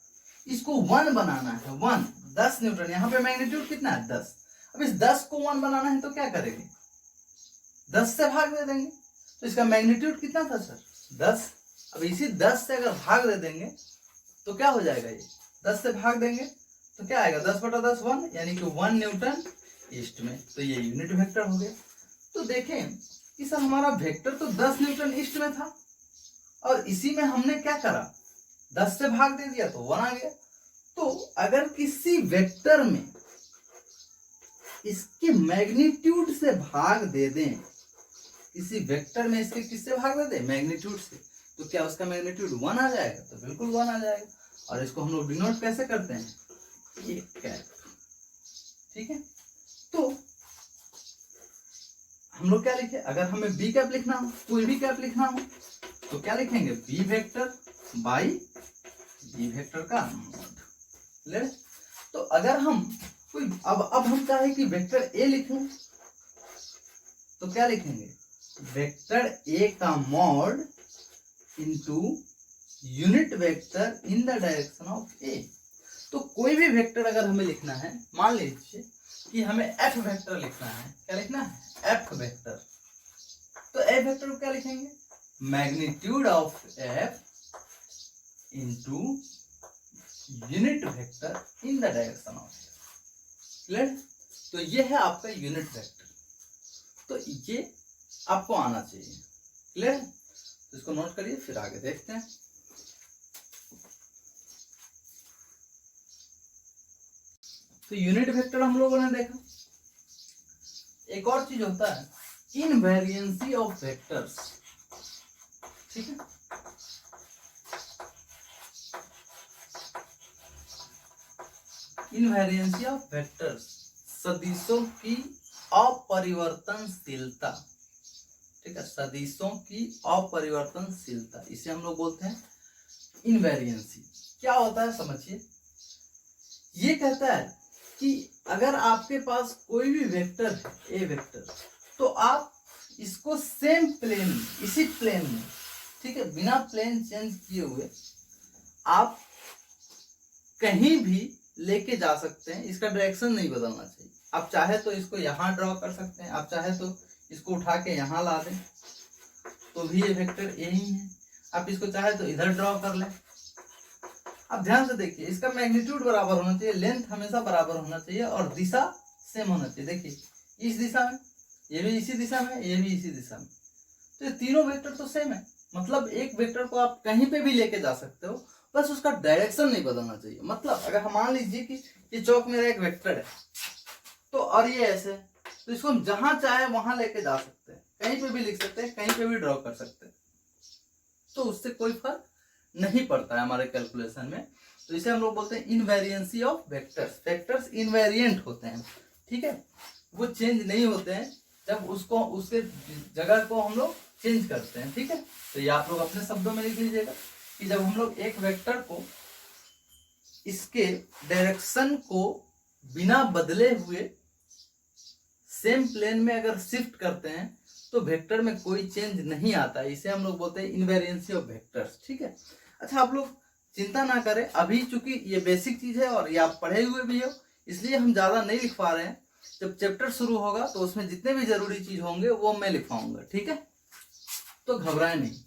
इसको 1 बनाना है। 1 10 न्यूटन, यहाँ पे मैग्नीट्यूड कितना है? 10। अब इस 10 को 1 बनाना है तो क्या करेंगे? 10 से भाग दे देंगे। तो इसका मैग्नीट्यूड कितना था सर? 10। अब इसी 10 से अगर भाग दे देंगे तो क्या हो जाएगा? ये 10 से भाग देंगे तो क्या आएगा? 10/10 1, यानी कि 1 न्यूटन ईस्ट में। तो ये यूनिट वेक्टर हो गया। तो देखें कि सर हमारा वेक्टर तो 10 न्यूटन ईस्ट में था और इसी में हमने क्या करा? 10 से भाग दे दिया तो 1 आ गया। तो अगर किसी वेक्टर में इसके मैग्नीट्यूड से भाग दे दें, किसी वेक्टर में इसके किससे भाग दे दें? मैग्नीट्यूड से, तो क्या उसका मैग्नीट्यूड 1 आ जाएगा? तो बिल्कुल 1 आ जाएगा। और इसको हम लोग डिनोट कैसे करते हैं? एक कैप, ठीक है। तो हम लोग क्या लिखे? अगर हमें बी कैप लिखना हो, कोई भी कैप लिखना हो, तो क्या लिखेंगे? B vector by B vector का मॉड। तो अगर हम कोई अब हम चाहे कि वेक्टर ए लिख लें तो क्या लिखेंगे? वेक्टर ए का mod into unit vector in the direction of A. तो कोई भी वेक्टर अगर हमें लिखना है, मान लीजिए कि हमें एफ वेक्टर लिखना है। क्या लिखना है? F vector. तो एफ वेक्टर को क्या लिखेंगे? Magnitude of F into unit vector in the direction of F. Clear? तो ये है आपका यूनिट वेक्टर। तो ये आपको आना चाहिए। क्लियर? तो इसको नोट करिए, फिर आगे देखते हैं। तो यूनिट वेक्टर हम लोगों ने देखा, एक और चीज होता है इनवेरिएंसी ऑफ वेक्टर्स, ठीक है। इनवेरिएंसी ऑफ वेक्टर्स, सदिशों की अपरिवर्तनशीलता, ठीक है, सदिशों की अपरिवर्तनशीलता, इसे हम लोग बोलते हैं इनवेरिएंसी। क्या होता है समझिए, ये कहता है कि अगर आपके पास कोई भी वेक्टर है, ए वेक्टर, तो आप इसको सेम प्लेन, इसी प्लेन में, ठीक है, बिना प्लेन चेंज किए हुए आप कहीं भी लेके जा सकते हैं, इसका डायरेक्शन नहीं बदलना चाहिए। आप चाहे तो इसको यहाँ ड्रॉ कर सकते हैं, आप चाहे तो इसको उठा के यहाँ ला दें तो भी ये वेक्टर यही है, आप इसको चाहे तो इधर ड्रॉ कर लें। अब ध्यान से देखिए, इसका मैग्नीट्यूड बराबर होना चाहिए, लेंथ हमेशा बराबर होना चाहिए और दिशा सेम होना चाहिए। देखिए इस दिशा में, ये भी इसी दिशा में, ये भी इसी दिशा में, तो ये तीनों वेक्टर तो सेम है। मतलब एक वेक्टर को आप कहीं पे भी लेके जा सकते हो, बस उसका डायरेक्शन नहीं बदलना चाहिए। मतलब अगर हम मान लीजिए कि ये चौक मेरा एक वेक्टर है, तो और ये ऐसे, तो इसको हम जहां चाहे वहां लेके जा सकते हैं, कहीं पे भी लिख सकते हैं, कहीं पे भी ड्रॉ कर सकते हैं, तो उससे कोई फर्क नहीं पड़ता है हमारे कैलकुलेशन में। तो इसे हम लोग बोलते हैं इनवेरिएंसी ऑफ वेक्टर्स। वेक्टर्स इनवेरिएंट होते हैं, ठीक है, वो चेंज नहीं होते हैं जब उसको, उसके जगह को हम लोग चेंज करते हैं, ठीक है। तो ये आप लोग अपने शब्दों में लिख लीजिएगा कि जब हम लोग एक वेक्टर को इसके डायरेक्शन को बिना बदले हुए सेम प्लेन में अगर शिफ्ट करते हैं तो वेक्टर में कोई चेंज नहीं आता है, इसे हम लोग बोलते हैं इनवेरिएंसी ऑफ वेक्टर्स, ठीक है। अच्छा, आप लोग चिंता ना करें, अभी चूंकि ये बेसिक चीज है और ये आप पढ़े हुए भी हो, इसलिए हम ज्यादा नहीं लिख पा रहे हैं। जब चैप्टर शुरू होगा तो उसमें जितने भी जरूरी चीज होंगे वो मैं लिखवाऊंगा, ठीक है, तो घबराए नहीं।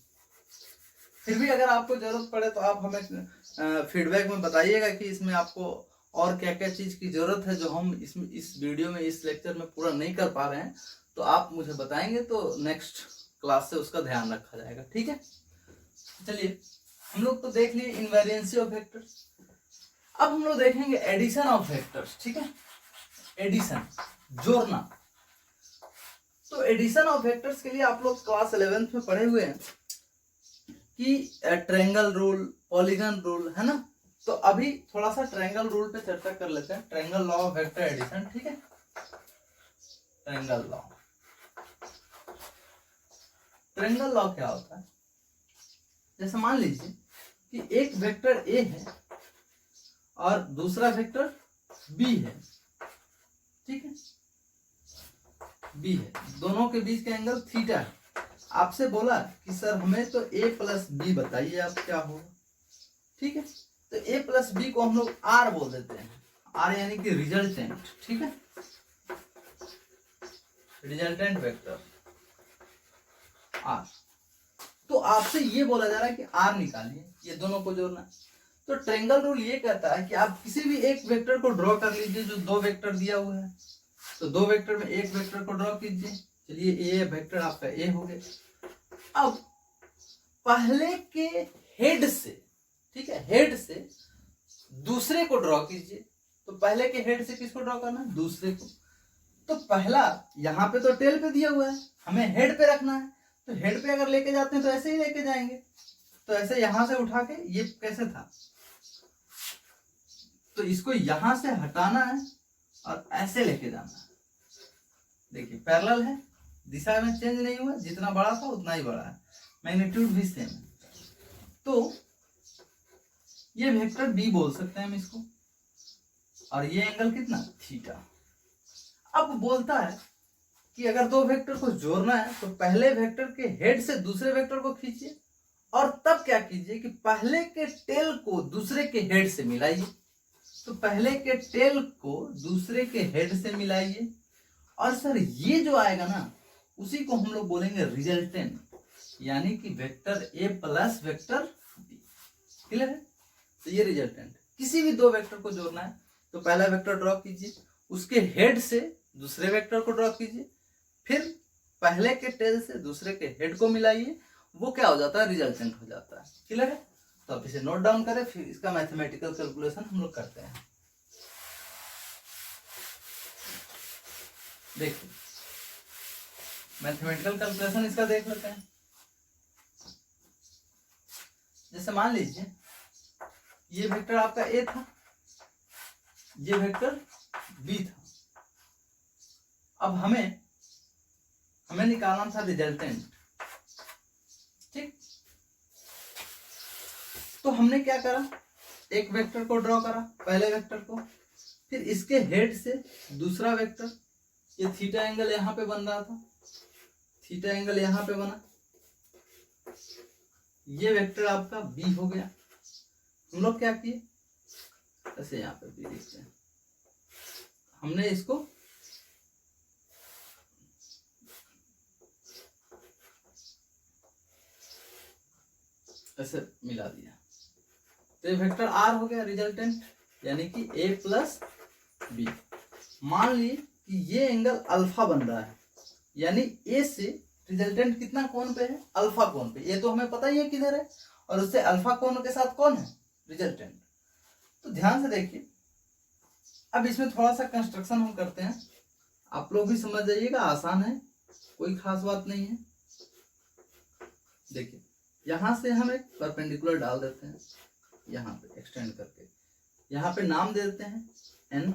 फिर भी अगर आपको जरूरत पड़े तो आप हमें फीडबैक में बताइएगा कि इसमें आपको और क्या क्या चीज की जरूरत है जो हम इसमें, इस वीडियो में, इस लेक्चर में पूरा नहीं कर पा रहे हैं, तो आप मुझे बताएंगे तो नेक्स्ट क्लास से उसका ध्यान रखा जाएगा, ठीक है। चलिए, हम लोग तो देख लिए इनवेरिएंसी ऑफ वेक्टर्स। अब हम लोग देखेंगे एडिशन ऑफ वेक्टर्स, ठीक है, एडिशन, जोड़ना। तो एडिशन ऑफ वेक्टर्स के लिए आप लोग क्लास 11th में पढ़े हुए हैं कि ट्रायंगल रूल, पॉलीगन रूल, है ना। तो अभी थोड़ा सा ट्रायंगल रूल पे चर्चा कर लेते हैं, triangle law of vector addition, ठीक है। ट्रायंगल लॉ, ट्रायंगल लॉ क्या होता है, जैसे मान लीजिए कि एक वेक्टर ए है और दूसरा वेक्टर बी है, ठीक है, बी है, दोनों के बीच का एंगल थीटा है। आपसे बोला कि सर हमें तो a प्लस बी बताइए आप क्या होगा, ठीक है। तो a प्लस बी को हम लोग r बोल देते हैं, r यानी कि रिजल्टेंट, ठीक है, रिजल्टेंट वेक्टर r। तो आपसे ये बोला जा रहा है कि r निकालिए, ये दोनों को जोड़ना है। तो ट्रायंगल रूल ये कहता है कि आप किसी भी एक वेक्टर को ड्रॉ कर लीजिए जो दो वेक्टर दिया हुआ है, तो दो वेक्टर में एक वेक्टर को ड्रॉ कीजिए। चलिए, ये वेक्टर आपका ए हो गया। अब पहले के हेड से, ठीक है, हेड से दूसरे को ड्रॉ कीजिए। तो पहले के हेड से किसको ड्रॉ करना है, दूसरे को। तो पहला यहाँ पे तो टेल पे दिया हुआ है, हमें हेड पे रखना है, तो हेड पे अगर लेके जाते हैं तो ऐसे ही लेके जाएंगे। तो ऐसे यहां से उठा के, ये कैसे था, तो इसको यहां से हटाना है और ऐसे लेके जाना है। देखिए पैरेलल है, दिशा में चेंज नहीं हुआ, जितना बड़ा था उतना ही बड़ा है, मैग्नीट्यूड भी सेम है। तो ये वेक्टर बी बोल सकते हैं हम इसको, और ये एंगल कितना, थीटा। अब बोलता है कि अगर दो वेक्टर को जोड़ना है तो पहले वेक्टर के हेड से दूसरे वेक्टर को खींचिए, और तब क्या कीजिए कि पहले के टेल को दूसरे के हेड से मिलाइए। तो पहले के टेल को दूसरे के हेड से मिलाइए, और सर ये जो आएगा ना, उसी को हम लोग बोलेंगे रिजल्टेंट, यानी कि vector A plus vector B. Clear है। तो ये रिजल्टेंट, किसी भी दो वेक्टर को जोड़ना है तो पहला वेक्टर ड्रॉ कीजिए, उसके हेड से दूसरे वेक्टर को ड्रॉ कीजिए, फिर पहले के टेल से दूसरे के हेड को मिलाइए, वो क्या हो जाता है, रिजल्टेंट हो जाता है। क्लियर है। तो आप इसे नोट डाउन करें, फिर इसका मैथमेटिकल कैलकुलेशन हम लोग करते हैं। देखिए, मैथमेटिकल कैलकुलेशन इसका देख लेते हैं। जैसे मान लीजिए ये वेक्टर आपका ए था, ये वेक्टर बी था। अब हमें निकालना था रिजल्टेंट, ठीक। तो हमने क्या करा, एक वेक्टर को ड्रॉ करा, पहले वेक्टर को, फिर इसके हेड से दूसरा वेक्टर, ये थीटा एंगल यहाँ पे बन रहा था, थीटा एंगल यहाँ पे बना, ये वेक्टर आपका बी हो गया। हम लोग क्या किए, ऐसे यहाँ पे बी लिखते हैं, हमने इसको ऐसे मिला दिया, तो ये वेक्टर आर हो गया रिजल्टेंट, यानी कि ए प्लस बी। मान ली कि ये एंगल अल्फा बन रहा है, यानी ए से रिजल्टेंट कितना कोण पे है, अल्फा कोण पे। ये तो हमें पता ही है किधर है, और उससे अल्फा कोण के साथ कौन है, रिजल्टेंट। तो ध्यान से देखिए, अब इसमें थोड़ा सा कंस्ट्रक्शन हम करते हैं, आप लोग भी समझ जाइएगा, आसान है, कोई खास बात नहीं है। देखिए यहां से हम एक परपेंडिकुलर डाल देते हैं, यहाँ पे एक्सटेंड करके, यहाँ पे नाम दे देते हैं एन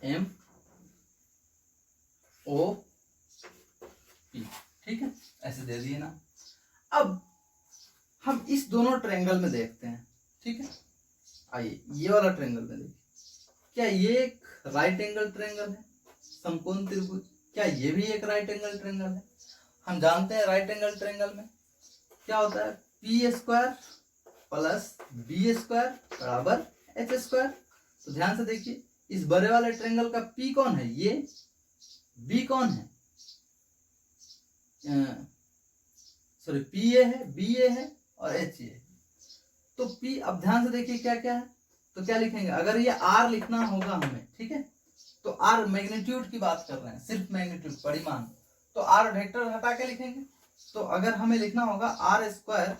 एम ओ पी, ठीक है, ऐसे दे दिए ना। अब हम इस दोनों ट्रायंगल में देखते हैं, ठीक है। आइए ये वाला ट्रायंगल में देखिए, क्या ये एक राइट एंगल ट्रायंगल है, समकोण त्रिभुज, क्या ये भी एक राइट एंगल ट्रायंगल है। हम जानते हैं राइट एंगल ट्रायंगल में क्या होता है, P square plus B square बराबर एच स्क्वायर। तो ध्यान से देखिए, इस बड़े वाले ट्रायंगल का पी कौन है, ये, बी कौन है, सॉरी पी ए है, बी ए है और एच ए है। तो पी, अब ध्यान से देखिए क्या क्या है, तो क्या लिखेंगे, अगर ये आर लिखना होगा हमें, ठीक है, तो आर मैग्नीट्यूड की बात कर रहे हैं, सिर्फ मैग्नीट्यूड, परिमाण, तो आर वेक्टर हटा के लिखेंगे। तो अगर हमें लिखना होगा आर स्क्वायर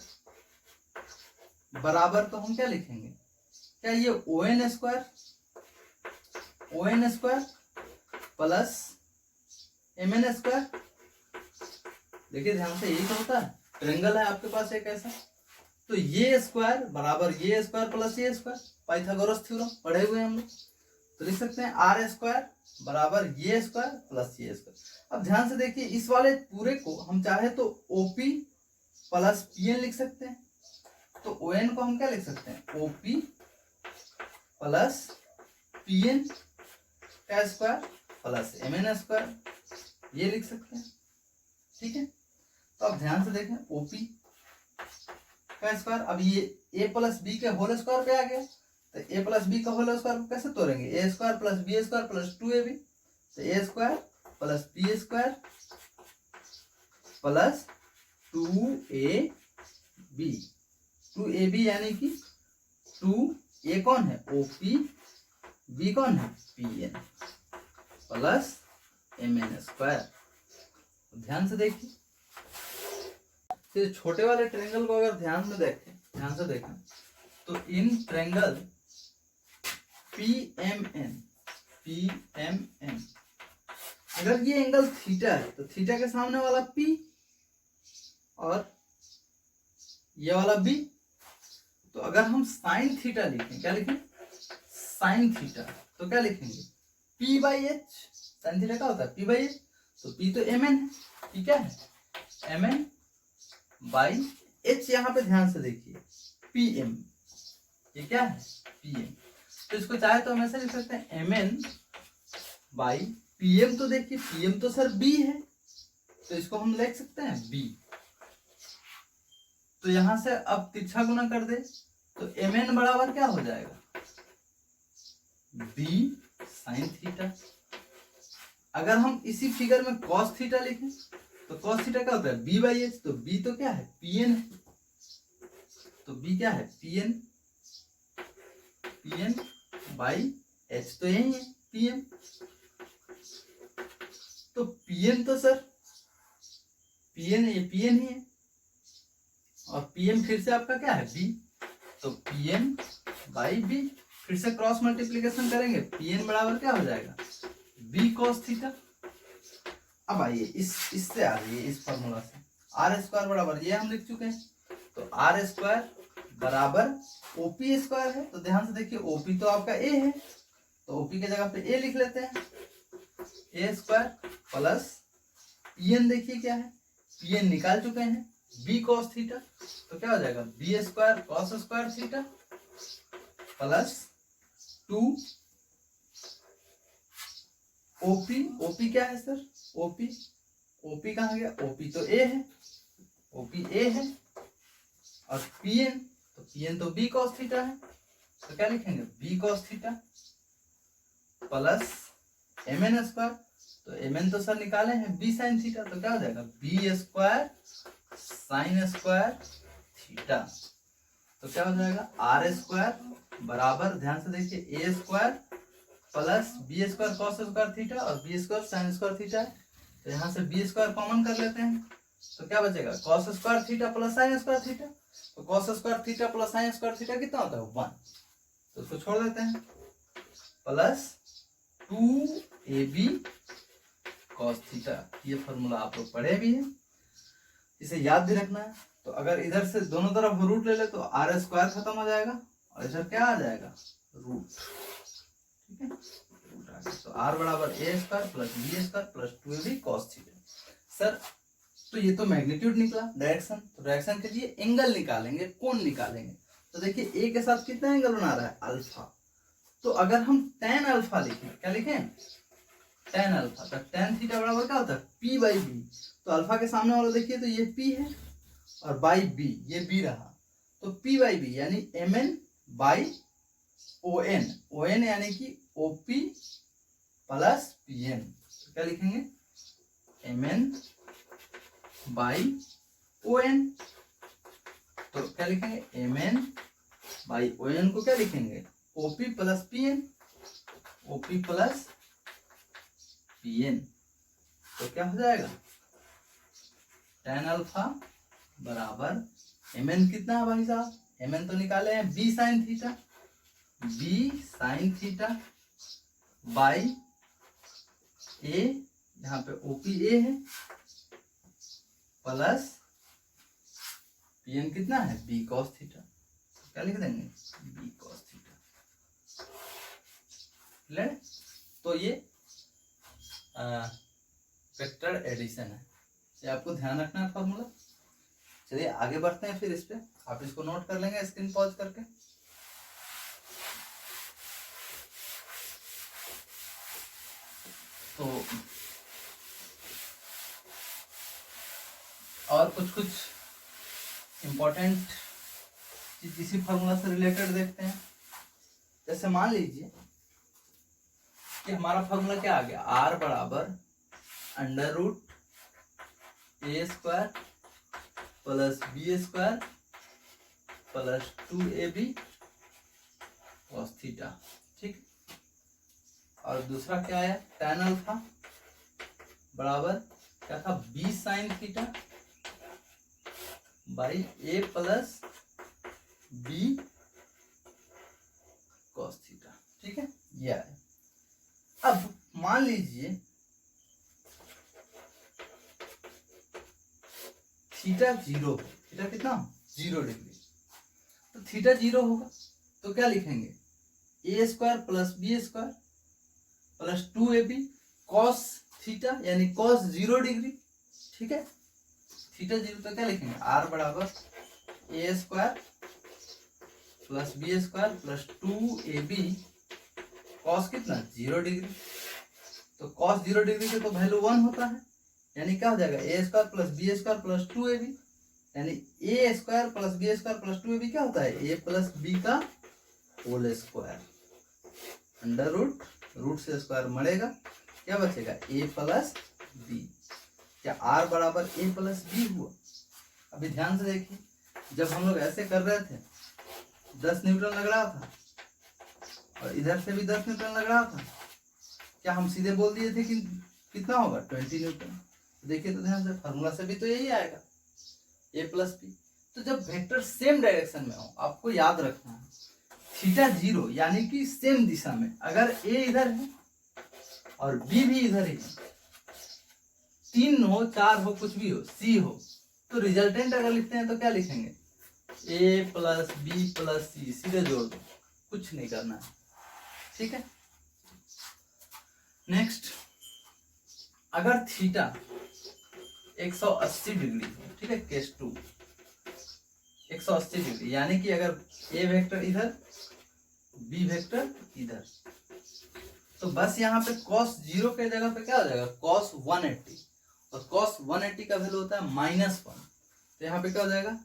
बराबर, तो हम क्या लिखेंगे, क्या ये O N square plus M N square. देखिए ध्यान से, यही तो होता है, ट्रायंगल है आपके पास एक ऐसा, तो ये स्क्वायर बराबर ये स्क्वायर प्लस ये स्क्वायर, पाइथागोरस थ्योरम पढ़े हुए हम लोग, तो लिख सकते हैं आर स्क्वायर बराबर ये स्क्वायर प्लस ये स्क्वायर। अब ध्यान से देखिए, इस वाले पूरे को हम चाहे तो ओपी प्लस पीएन लिख सकते हैं, तो ओएन को हम क्या लिख सकते हैं, ओपी प्लस पीएन का स्क्वायर प्लस एमएन स्क्वायर, ये लिख सकते हैं, ठीक है। तो अब ध्यान से देखें, ओपी का स्क्वायर, अब ये ए प्लस बी के होल स्क्वायर पे आ गया, तो ए प्लस बी का होल स्क्वायर को कैसे तोड़ेंगे, A square plus B square plus 2ab, तो A square plus B square plus 2ab यानी कि 2a कौन है, ओपी, बी कौन है, पीएन प्लस एमएन स्क्वायर। ध्यान से देखिए, फिर छोटे वाले ट्रायंगल को अगर ध्यान से देखें तो इन ट्रायंगल PMN, अगर ये एंगल थीटा है तो थीटा के सामने वाला P और ये वाला B। तो अगर हम साइन थीटा लिखें, क्या लिखें, साइन थीटा, तो क्या लिखेंगे, P by H. Sine theta क्या होता है, P बाई एच, तो P तो MN है, P क्या है, MN बाई एच। यहाँ पे ध्यान से देखिए, PM, ये क्या है, PM, तो इसको चाहे तो हम ऐसे लिख सकते हैं MN बाई PM। तो देखिए PM तो सर B है, तो इसको हम लिख सकते हैं B। तो यहां से अब तिरछा गुना कर दे, तो MN बराबर क्या हो जाएगा, B साइन थीटा। अगर हम इसी फिगर में कॉस थीटा लिखें, तो कॉस थीटा क्या होता है, B बाई एच, तो B तो क्या है, PN, तो B क्या है, PN बाई एच, तो यही है PM। तो PM तो सर PN है, ये PN ही है, और PM फिर से आपका क्या है, B, तो PM बाई B। फिर से क्रॉस मल्टीप्लीकेशन करेंगे, PN बराबर क्या हो जाएगा, B cos थीटा। अब आइए इससे आ रही है, इस फॉर्मूला से आर स्क्वायर बराबर ये हम लिख चुके हैं, तो आर स्क्वायर बराबर ओपी स्क्वायर है। तो ध्यान से देखिए ओपी तो आपका ए है, तो ओपी की जगह पे ए लिख लेते हैं, ए स्क्वायर प्लस पीएन देखिए क्या है, पीएन निकाल चुके हैं, बी कॉस थीटा, तो क्या हो जाएगा B square cos square theta plus 2 OP, OP क्या है सर, ओपी, ओपी कहाँ गया, ओपी तो ए है, ओपी ए है, और पीएन, तो पीएन तो बी कॉस थीटा है, तो क्या लिखेंगे B cos theta plus M N square, तो एम एन तो सर निकाले हैं बी साइन थीटा, तो क्या हो जाएगा B square sine square theta, तो क्या हो जाएगा आर स्क्वायर बराबर, ध्यान से देखिए A square plus B square cos square theta और B square sine square theta है, तो यहाँ से बी स्क्वायर कॉमन कर लेते हैं, तो क्या बचेगा cos square theta plus sine square theta, तो cos square theta plus sine square theta कितना होता है 1, तो उसको छोड़ देते हैं, प्लस 2ab कॉस थीटा। ये फॉर्मूला आप लोग पढ़े भी हैं, इसे याद भी रखना है। तो अगर इधर से दोनों तरफ रूट ले ले तो आर स्क्वायर खत्म हो जाएगा और इधर क्या आ जाएगा रूट, ठीक है, रूट आ गया, तो आर बराबर A square plus B square plus 2ab cos theta. Sir तो ये तो मैग्नीट्यूड निकला, डायरेक्शन, तो डायरेक्शन के लिए एंगल निकालेंगे, कोण निकालेंगे, तो देखिए ए के साथ कितना एंगल बना रहा है अल्फा, तो अगर हम tan अल्फा लिखें, क्या लिखें tan अल्फा, तो tan थीटा बराबर क्या होता है p बाई बी, तो अल्फा के सामने वाला देखिए तो ये p है और बाई बी ये b रहा, तो p बाई बी यानी mn बाई on, on यानी कि op प्लस pn, तो क्या लिखेंगे mn बाई on, तो क्या लिखेंगे mn बाई on को क्या लिखेंगे OP plus PN, OP plus PN, तो क्या हो जाएगा tan अल्फा बराबर mn कितना है भाई साहब, mn तो निकाले हैं b sine theta, b sine theta by a, यहाँ पे OP a है प्लस pn कितना है b cos थीटा, क्या लिख देंगे b cos थीटा, तो ये वेक्टर एडिशन है, ये आपको ध्यान रखना है फॉर्मूला। चलिए आगे बढ़ते हैं, फिर इस पे आप इसको नोट कर लेंगे स्क्रीन पॉज करके। तो और कुछ इम्पोर्टेंट चीज इसी फॉर्मूला से रिलेटेड देखते हैं। जैसे मान लीजिए कि हमारा फॉर्मूला क्या आ गया, आर बराबर under root A square plus B square plus 2ab cos theta, ठीक। और दूसरा क्या है tan अल्फा बराबर क्या था b sine theta by a plus b cos theta, ठीक है, यह है। अब मान लीजिए थीटा 0, थीटा कितना 0 डिग्री, तो थीटा 0 होगा तो क्या लिखेंगे A square plus B square plus 2ab cos theta यानी कॉस 0 डिग्री, ठीक है। थीटा 0 तो क्या लिखेंगे आर बराबर A square plus B square plus 2ab cos कितना 0 डिग्री, तो कॉस 0 डिग्री के तो वैल्यू 1 होता है, यानी क्या हो जाएगा A square plus B square plus 2ab, यानी A square plus B square plus 2ab क्या होता है ए प्लस बी का होल स्क्वायर, अंडर रूट से स्क्वायर मरेगा, क्या बचेगा ए प्लस बी, क्या आर बराबर ए प्लस बी हुआ। अभी ध्यान से देखिए जब हम लोग ऐसे कर रहे थे 10 न्यूटन लग रहा था और इधर से भी 10 न्यूटन लग रहा था, क्या हम सीधे बोल दिए थे कि कितना होगा 20 न्यूटन। देखिए तो ध्यान से फार्मूला से भी तो यही आएगा a प्लस बी। तो जब वेक्टर सेम डायरेक्शन में हो आपको याद रखना है थीटा 0 यानी कि सेम दिशा में, अगर a इधर है और b भी इधर ही है 3 हो 4 हो कुछ भी हो, सी हो, तो रिजल्टेंट अगर लिखते हैं तो क्या लिखेंगे, ए प्लस बी प्लस सी, सीधे जोड़ दो, कुछ नहीं करना है, ठीक है। नेक्स्ट, अगर थीटा 180 डिग्री है, ठीक है, केस 2 180 डिग्री, यानी कि अगर ए वेक्टर इधर बी वेक्टर इधर, तो बस यहाँ पे cos 0 के जगह पे क्या हो जाएगा, cos 180, और cos 180 का वैल्यू होता है -1, तो यहाँ पे क्या हो जाएगा,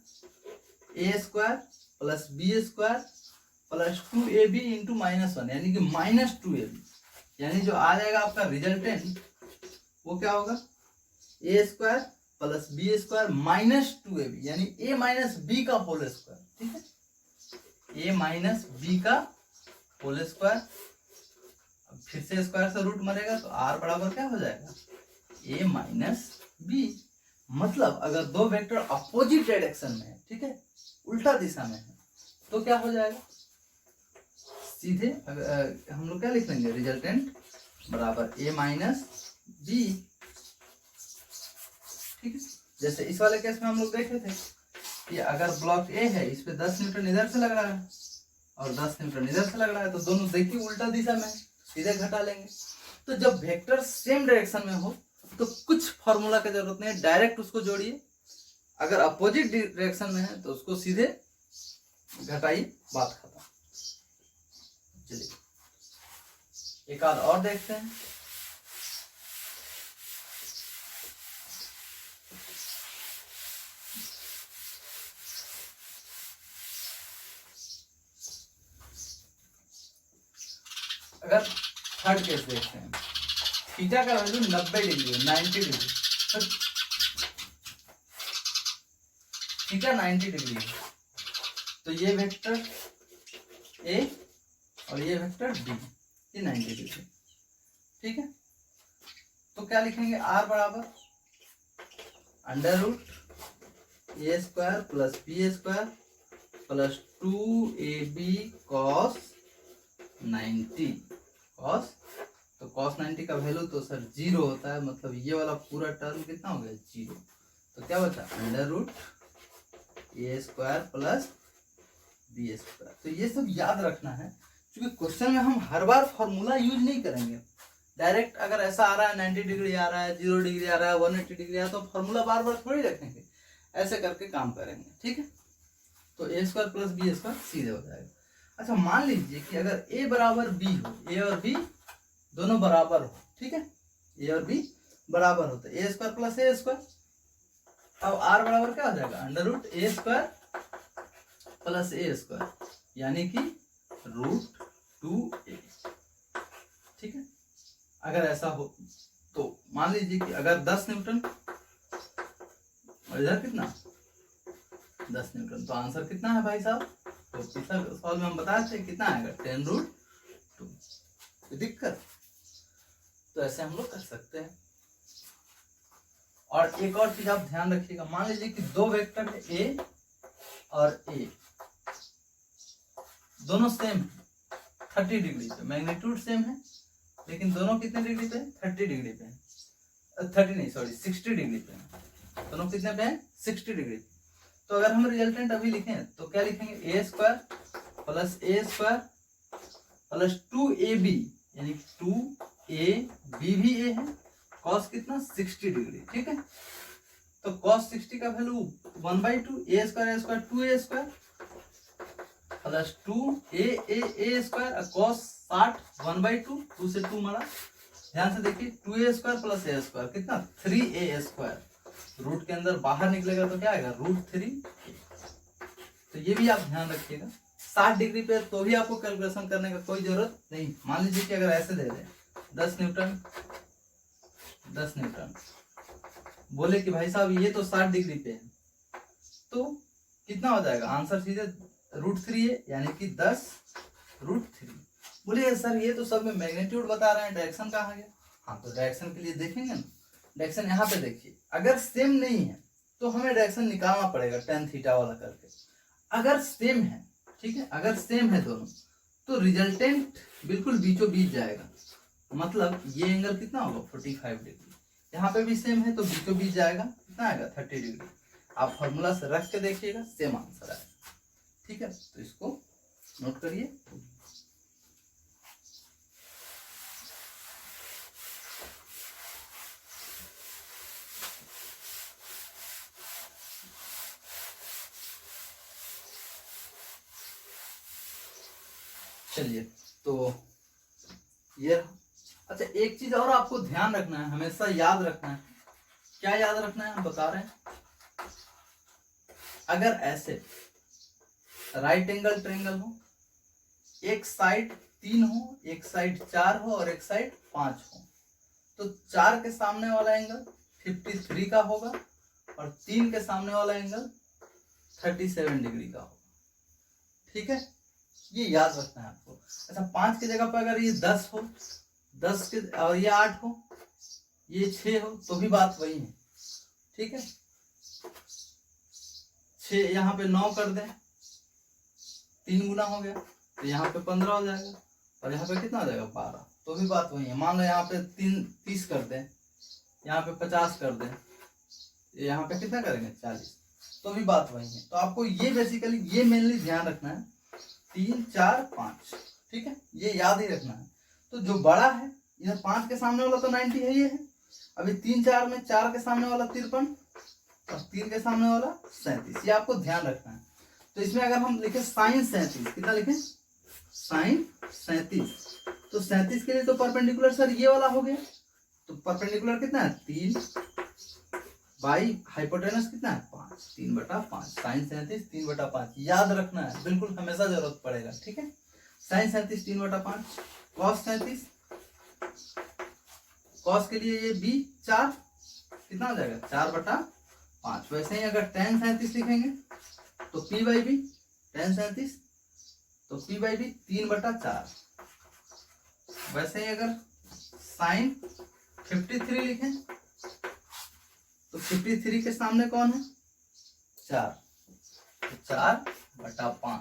A square plus B square plus 2ab into -1, यानी कि -2ab, यानी जो आ जाएगा आपका रिजल्टेंट वो क्या होगा, A square plus B square -2ab, यानी a माइनस बी का होल स्क्वायर, ठीक है, a माइनस बी का होल स्क्वायर, फिर से स्क्वायर से रूट मरेगा तो r बराबर क्या हो जाएगा, a माइनस बी। मतलब अगर दो वेक्टर अपोजिट डायरेक्शन में है, ठीक है, उल्टा दिशा में है, तो क्या हो जाएगा, सीधे हम लोग क्या लिख लेंगे, रिजल्टेंट बराबर a माइनस बी, ठीक है। जैसे इस वाले केस में हम लोग देखे थे कि अगर ब्लॉक ए है, इस पे 10 न्यूटन इधर से लग रहा है और 10 न्यूटन इधर से लग रहा है, तो दोनों देखिए उल्टा दिशा में, सीधे घटा लेंगे। तो जब वेक्टर सेम डायरेक्शन में हो तो कुछ फॉर्मूला की जरूरत नहीं है, डायरेक्ट उसको जोड़िए, अगर अपोजिट डायरेक्शन में है तो उसको सीधे घटाइए, बात खत्म। चलिए एक आध और देखते हैं। अगर थर्ड केस देखते हैं, थीटा का वैल्यू 90 डिग्री है, 90 डिग्री, तो थीटा 90 डिग्री है, तो ये वेक्टर ए और ये वेक्टर बी, ये 90 डिग्री, ठीक है। तो क्या लिखेंगे, r बराबर under root A square plus B square plus 2ab cos 90, cos, तो cos 90 का वैल्यू तो सर 0 होता है, मतलब ये वाला पूरा टर्म कितना हो गया, 0, तो क्या बचा, under root A square plus B square. तो ये सब याद रखना है, क्योंकि क्वेश्चन में हम हर बार फॉर्मूला यूज नहीं करेंगे, डायरेक्ट अगर ऐसा आ रहा है 90 डिग्री आ रहा है, 0 डिग्री आ रहा है, 180 डिग्री आ रहा है, तो फॉर्मूला बार बार थोड़ी रखेंगे, ऐसे करके काम करेंगे, ठीक है। तो A square plus B square सीधे हो जाएगा। अच्छा मान लीजिए कि अगर a बराबर b हो, a और b दोनों बराबर हो, ठीक है, a और b बराबर हो, तो A square plus A square, अब r बराबर क्या हो जाएगा, under root A square plus A square, यानी कि रूट 2a, ठीक है। अगर ऐसा हो तो मान लीजिए कि अगर 10 न्यूटन और इधर कितना 10 न्यूटन, तो आंसर कितना है भाई साहब, तो पिछला सवाल में हम बताए थे कितना आएगा, 10√2, कोई दिक्कत, तो ऐसे हम लोग कर सकते हैं। और एक और चीज आप ध्यान रखिएगा, मान लीजिए कि दो वेक्टर है ए और ए, दोनों सेम है 30 डिग्री पे, मैग्नीट्यूड सेम है, लेकिन दोनों कितने डिग्री पे, 30 डिग्री पे, 30 नहीं सॉरी 60 डिग्री पे, दोनों कितने पे हैं, 60 डिग्री पे। तो अगर हम रिजल्टेंट अभी लिखें तो क्या लिखेंगे, A square plus A square plus 2ab, यानी 2ab भी ए है, cos कितना 60 डिग्री, ठीक है। तो cos 60 का value 1/2, A square 2a square plus 2a square, cos 60 1/2, 2 से 2 मारा, ध्यान से देखिए 2a square plus a square कितना 3a स्क्वायर, रूट के अंदर बाहर निकलेगा तो क्या आएगा, √3। तो ये भी आप ध्यान रखिएगा, 60 डिग्री पे तो भी आपको कैलकुलेशन करने का कोई जरूरत नहीं। मान लीजिए कि अगर ऐसे दे दें 10 न्यूटन बोले कि भाई साहब ये तो 60 डिग्री पे है, तो कितना हो जाएगा, आंसर सीधे √3 है, यानी कि 10√3। बोले सर ये तो सब में मैग्नीट्यूड बता रहे हैं, डायरेक्शन कहाँ गया, हाँ तो डायरेक्शन के लिए देखेंगे ना, डायरेक्शन यहाँ पे देखिए, अगर सेम नहीं है तो हमें डायरेक्शन निकालना पड़ेगा tan थीटा वाला करके, अगर सेम है, ठीक है, अगर सेम है दोनों तो रिजल्टेंट बिल्कुल बीचों बीच जाएगा, मतलब ये एंगल कितना होगा 45 डिग्री, यहाँ पे भी सेम है, तो बीचों बीच जाएगा, कितना आएगा 30 डिग्री। आप फॉर्मूला से रख के देखिएगा, सेम आंसर आएगा। ठीक है, तो इसको नोट करिए। चलिए, तो ये, अच्छा एक चीज और आपको ध्यान रखना है, हमेशा याद रखना है। क्या याद रखना है, हम बता रहे हैं। अगर ऐसे राइट एंगल ट्रायंगल हो, एक साइड 3 हो, एक साइड 4 हो और एक साइड 5 हो, तो 4 के सामने वाला एंगल 53 का होगा और 3 के सामने वाला एंगल 37 डिग्री का होगा। ठीक है, ये याद रखना है आपको। अच्छा, 5 की जगह पर अगर ये 10 हो, 10 के और ये 8 हो, ये 6 हो, तो भी बात वही है। ठीक है, 6 यहाँ पे 9 कर दें, 3 गुना हो गया, तो यहाँ पे 15 हो जाएगा और यहाँ पे कितना हो जाएगा 12, तो भी बात वही है। मान लो यहाँ पे 30 कर दें, यहाँ पे 50 कर दें, यहाँ पे कितना करेंगे 40, तो भी बात वही है। तो आपको ये बेसिकली ये मेनली ध्यान रखना है, 3 4 5। ठीक है, ये याद ही रखना है। तो जो बड़ा है, इधर 5 के सामने वाला तो 90 है, ये है। अभी 3 4 में 4 के सामने वाला 53 और 3 के सामने वाला 37, ये आपको ध्यान रखना है। तो इसमें अगर हम लिखे साइन 37, कितना लिखे साइन 37, तो 37 के लिए तो परपेंडिकुलर सर ये वाला हो गया, तो परपेंडिकुलर कितना है 3 बाई हाइपोटेनस कितना है 5, 3/5, साइन 37 3/5, याद रखना है, बिल्कुल हमेशा जरूरत पड़ेगा। ठीक है, साइन 37 3/5, कॉस 37, कॉस के लिए ये बी 4, कितना हो जाएगा 4/5। वैसे ही अगर tan 37 लिखेंगे तो p बाई बी, tan 37 तो p बाई बी 3/4। वैसे ही अगर साइन 53 लिखें तो 53 के सामने कौन है 4, तो 4/5।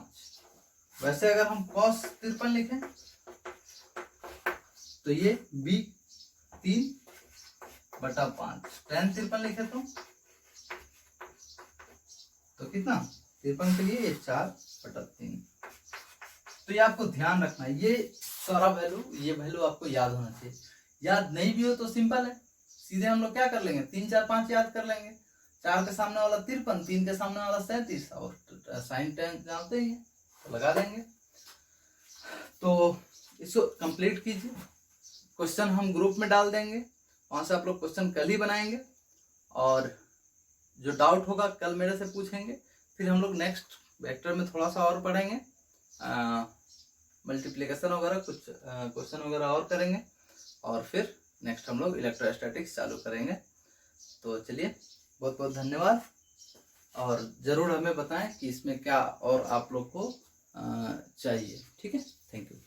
वैसे अगर हम cos 53 लिखें तो ये b 3/5, tan 53 लिखे तो कितना 53 के लिए ये 4/3। तो ये आपको ध्यान रखना है, ये सारा वैल्यू, ये वैल्यू आपको याद होना चाहिए। याद नहीं भी हो तो सिंपल है, सीधे हम लोग क्या कर लेंगे 3 4 5 याद कर लेंगे। 4 के सामने वाला 53, 3 के सामने वाला 37 और साइन tan जानते ही है, तो लगा देंगे। तो इसको कंप्लीट कीजिए, क्वेश्चन हम ग्रुप में डाल देंगे, वहां से आप लोग क्वेश्चन कल ही बनाएंगे और जो डाउट होगा कल मेरे से पूछेंगे। फिर हम लोग नेक्स्ट वेक्टर में थोड़ा सा और पढ़ेंगे, मल्टीप्लिकेशन वगैरह कुछ क्वेश्चन वगैरह और करेंगे और फिर नेक्स्ट हम लोग इलेक्ट्रोस्टैटिक्स चालू करेंगे। तो चलिए, बहुत बहुत धन्यवाद और ज़रूर हमें बताएं कि इसमें क्या और आप लोग को चाहिए। ठीक है, थैंक यू।